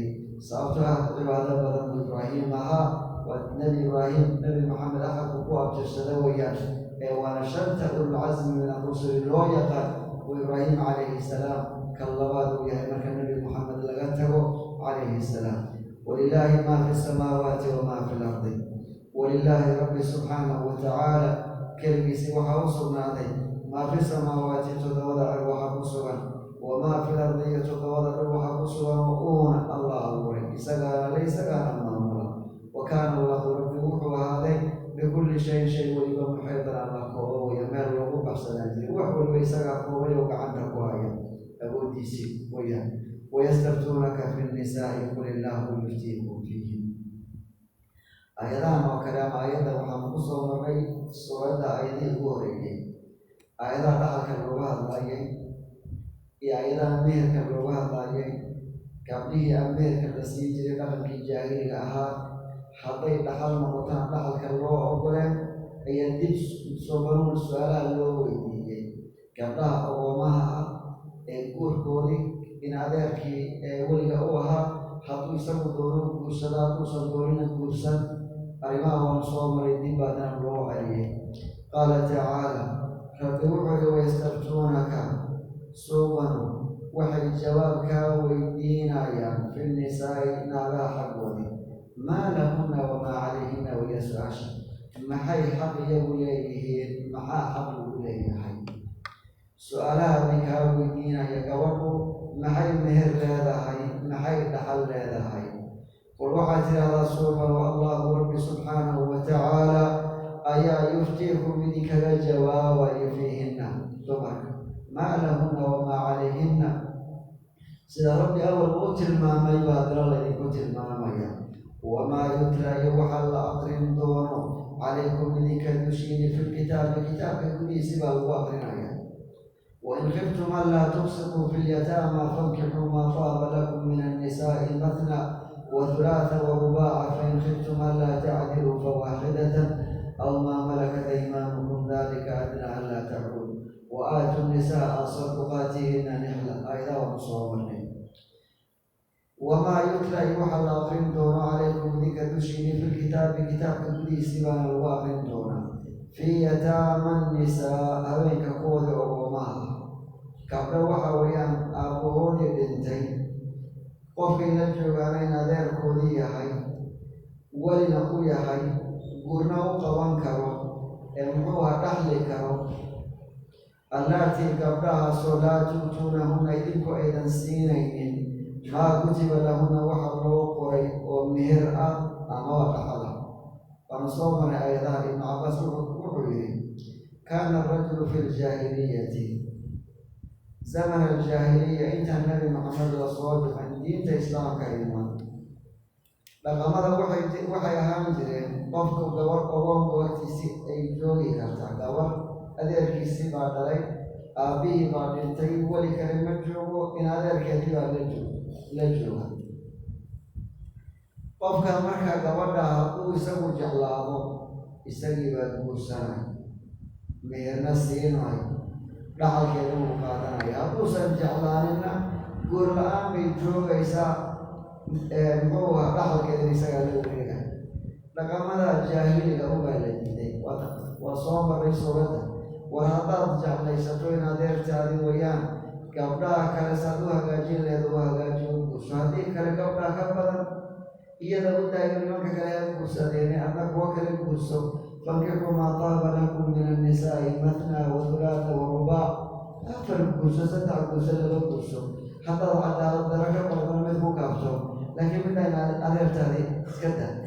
sababto ah cibaado badan buu ibraahim ahaa waa nebi ibraahim nebi maxamed axadku ku abtirsada weeyaan ee waana shanta ululcasmi min arusuli loo yaqaan uu ibraahim calayhi salaam kan labaad uu yahay marka nebi maxamed laga tago calayhi salaam walilaahi maa fi samaawaati wamaa fi lardi walilaahi rabbi subxaanahu watacaala keligiisi waxaa u sugnaaday maa fi samaawaati toddobada cir waxaa ku sugan wamaa fi lardi iyo toddobada dhul waxaa ku sugan oo uuna allah abuuray isagaana le isagaana maamula wa kaana allahu rabbi wuxuu ahaaday bikulli shayin shay weliba muxiidan alla koobowaya meel loogu baxsanaa jiri wax weliba isagaa koobay oo gacanta ku haya awooddiisii weyaan wayastabtuunaka fi nnisaa'i qul illaahu yuftiikum fiihi aayadahan oo kale ama aayadda waxaan ku soo marnay suuradda aayadihii ugu horeeyey aayadaha dhaxalka looga hadlaayay iyo aayadaha meherka looga hadlaayay gabdhihii aan meherka la sii jiray dhaqankii jaahiliga ahaa hadday dhaxal noqotaan dhaxalka loo ogoleen ayaa dib sobanuun su-aalaha loo weydiiyey gabdhaha ogoomaha ah ee guurkoodii in adeerkii ee weliga u ahaa hadduu isagu doono guursada hadduusan doonina guursan arrimaha waanu soo maray dib baadana loo celiyey qaala tacaala rabbi wuxuu i wayastabtuunaka suubanu waxay jawaab kaa weydiinayaan fi nisaa'i naagaha xaggoodii maa lahunna wamaa calayhinna waya su-aasha maxay xaq iyagu leeyihiin maxaa xaq ugu leeyahay su-aalaha bay kaa weydiinaya gabadhu maxay meher leedahay maxay dhaxal leedahay qul waxaad tidhahdaa suubanu allahu rabbi subxaanahu watacaala ayaa yuftiikum idinkaga jawaabayo fiihinna dumarka maa lahunna wamaa calayhinna sida rabbi awal uu tilmaamay baa dalo laydinku tilmaamaya wamaa yutla iyo waxaa la aqrin doono calaykum idinka dushiini fi lkitaabi kitaabka gudihiisi baa lagu aqrinaya wain khiftum an laa tuqsituu fi lyataama fankixuu maa taaba lakum min annisaa'i matna wahulaatha warubaaca fain khiftum an laa tacdiluu fawaaxidatan aw maa malakat aymaanukum dalika adnaa an laa tacuduu wa aatu nisaaa saduqaatihinna nixla aayadaha waanu soo marnay wamaa yutla i waxaa la aqrin doono calaykum idinka dushiini fi lkitaabi kitaabka gudihiisi baana lagu aqrin doonaa fii yataama nisaa haweenka kuwooda ogoomaha gabdho waxa weeyaan aabbahoodii dhintay qofkay la joogaana in adeerkoodii yahay welina u yahay gurna u qaban karo ee muxuuha dhaxli karo allaatii gabdhahaasoo laa tu'tuunahunna idinku aydan siinaynin maa kutiba lahunna waxa loo qoray oo meher ah amaba dhaxala waanu soo maray aayadaha ibnu cabbaas wuxuu yidhi kaana arajulu fi ljaahiliyati zaman aljaahiliya intaan nabi maxamed la soo bixin diinta islaamka iman dhaqamada waxay ahaan jireen qofku gabar ogoonku waqtiisi ay joogi kartaa gabar adeerkiisii baa dhalay aabbihii baa dhintay weli kale ma joogo in adeerkeedii baa la jooga qofka markaa gabadha hadduu isagu jeclaado isagii baa guursanay meherna siinay dhaxalkeeda uu qaadanaya hadduusan jeclaaninna guur la-aan bay joogaysaa muxuu aha dhaxalkeeda isagaa la wareega dhaqamada jaahiliga ubaa la diiday waa soo maray suuradda war haddaad jeclaysato in adeertaadi wayaan gabdhaha kale saad u hagaajin leeda u hagaaji u guurso haddii kale gabdhaha ka badan iyada u daayo nimanka kale ha guursadeene adna kuwo kale guurso fankixuu maa taaba lakum min annisaa'i matna wahulaatha warubaac afar guurso saddex guurso laba guurso haddaad cadaalad daro ka qordana mid ku kaabto لكن بدنا أدرت هذه كذا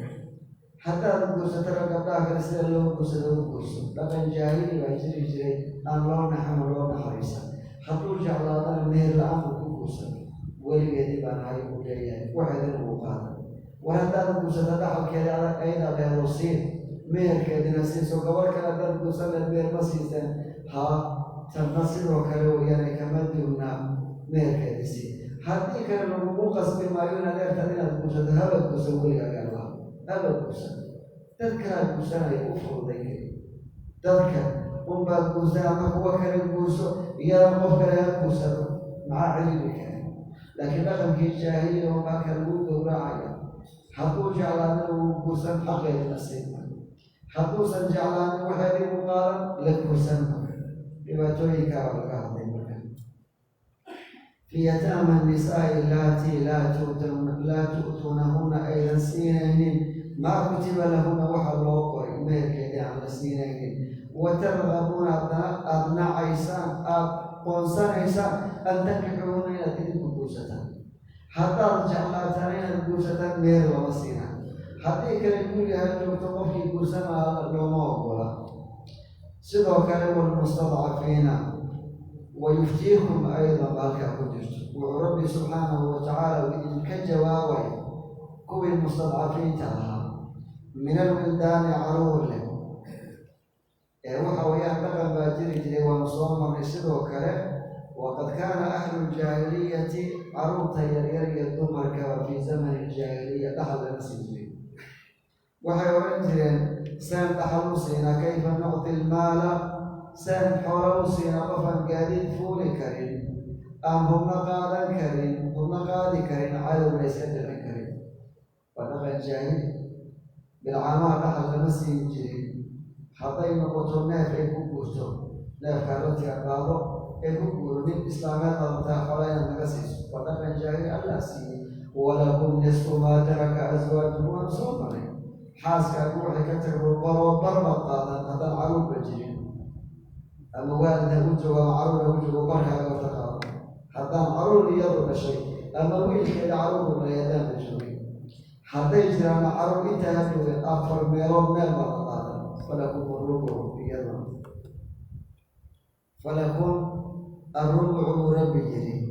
حتى الجوسة ترى قبلها كرسل الله جوسة له جوسة لكن جاهلي ويجري أن الله نحن الله نحرسه حطوا جعلنا النير الأمر جوسة ولي يدبان هاي ولي واحد المقام وهذا الجوسة تدخل كذا أيضا بهالوصيل مير كذا نسيس وقبل كذا الجوسة المير مسيسا ها تنصير وكلو يعني كمان دمنا مير كذا سي هذه كان الموقس بما ينادى تدين الجوسة هذا الجوسة ولي أجل هذا الجوسة تذكر الجوسة يكفر ذلك تذكر الجوسة ما هو كان الجوسة يا مفكر الجوسة مع علمك لكن رغم في الجاهلية وما كان وراعيا حطوا جعلنا الجوسة حق النسيم حطوا سنجعلنا وحدي مقارن للجوسة بما تويك وكاظم في يتامى النساء اللاتي لا تؤتونهن أيضا سنين ما كتب لهن وحل وقر إميك على سنين وترغبون أبناء عيسان قنصان عيسان أن تنكحوهن إلى تلك الجوسة حتى رجعنا تنين الجوسة مير ومسينا حتى يكلمون يهجم تقفي الجوسة على اللومة سيدو كلموا المستضعفين ويفتيكم أيضا بالك أخجرت وربي سبحانه وتعالى وإن كجواوي كوي المستضعفين تعالى من الولدان عرور له وحويا بقى باجري جري ونصوم من سيدو كله وقد كان أهل الجاهلية عرور تيرير يدومر في زمن الجاهلية لحظة المسجد وحيورنجرين سان تحرسنا كيف نعطي المال سان حرسنا قفا قادين فول كريم أم هم قادا كريم هم قادي كريم عالم ليس يدري كريم فنغى الجاهل بالعمال لحظة المسجد جري حطينا قطر ناف يكوكوشتو ناف كارتي أقاضو يكوكو من إسلامات أبتاح حرائنا نغسيس فنغى الجاهل ألا سيني ولكم نصف ما ترك أزواجهم وأنصرنا حاسك روحي كتر وضرب قادا هذا العروب بجرين أما والده وجهه ومعروف وجهه بركة وتقاضى حتى العروب يضرب شيء أما ويلك العروب لا يدام بجرين حتى يجري أن العروب انتهت أفر ميرون ميل قادا فلكم الربع بيضا فلكم الربع ربي جرين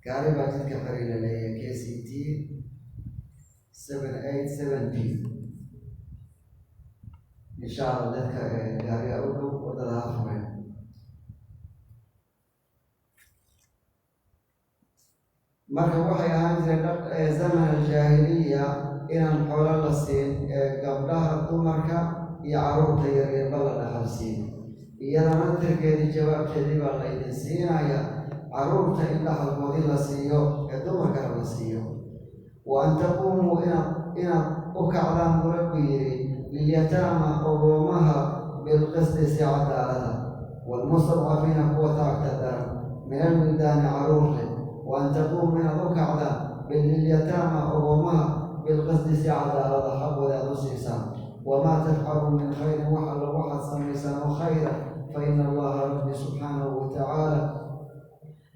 كاربة تلك فريلة لي كيسيتي 7870 إن شاء الله ذلك جاري أولو ودلها فوين مرة وحي هذه زمن الجاهلية إن الحول الصين قبلها الدمركة يعرض تيري بلد خمسين إذا ما تركي جواب جديد الله يدسين يا عروض إلا الموديل السيو الدمركة السيو وأن تقوموا إن أكعلام ربي لليتامى قومها بالقسط سعدالة والمستضعفين قوة اعتدار من الولدان عروض وأن تقوموا من أكعلام لليتامى قومها بالقسط سعدالة حق نصيصا وما تفعلوا من خير وحل سميسان خيرا فإن الله ربي سبحانه وتعالى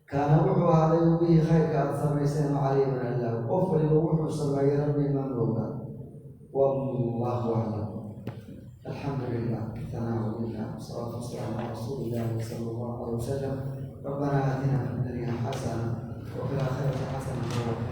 كان وحو هذا به خير كان سميسان عليه من الله أفضل وحو سمي ربي مملوكا والله أعلم الحمد لله ثناء لله والصلاة والسلام على رسول الله صلى الله عليه وسلم ربنا آتنا في الدنيا حسنة وفي الآخرة حسنة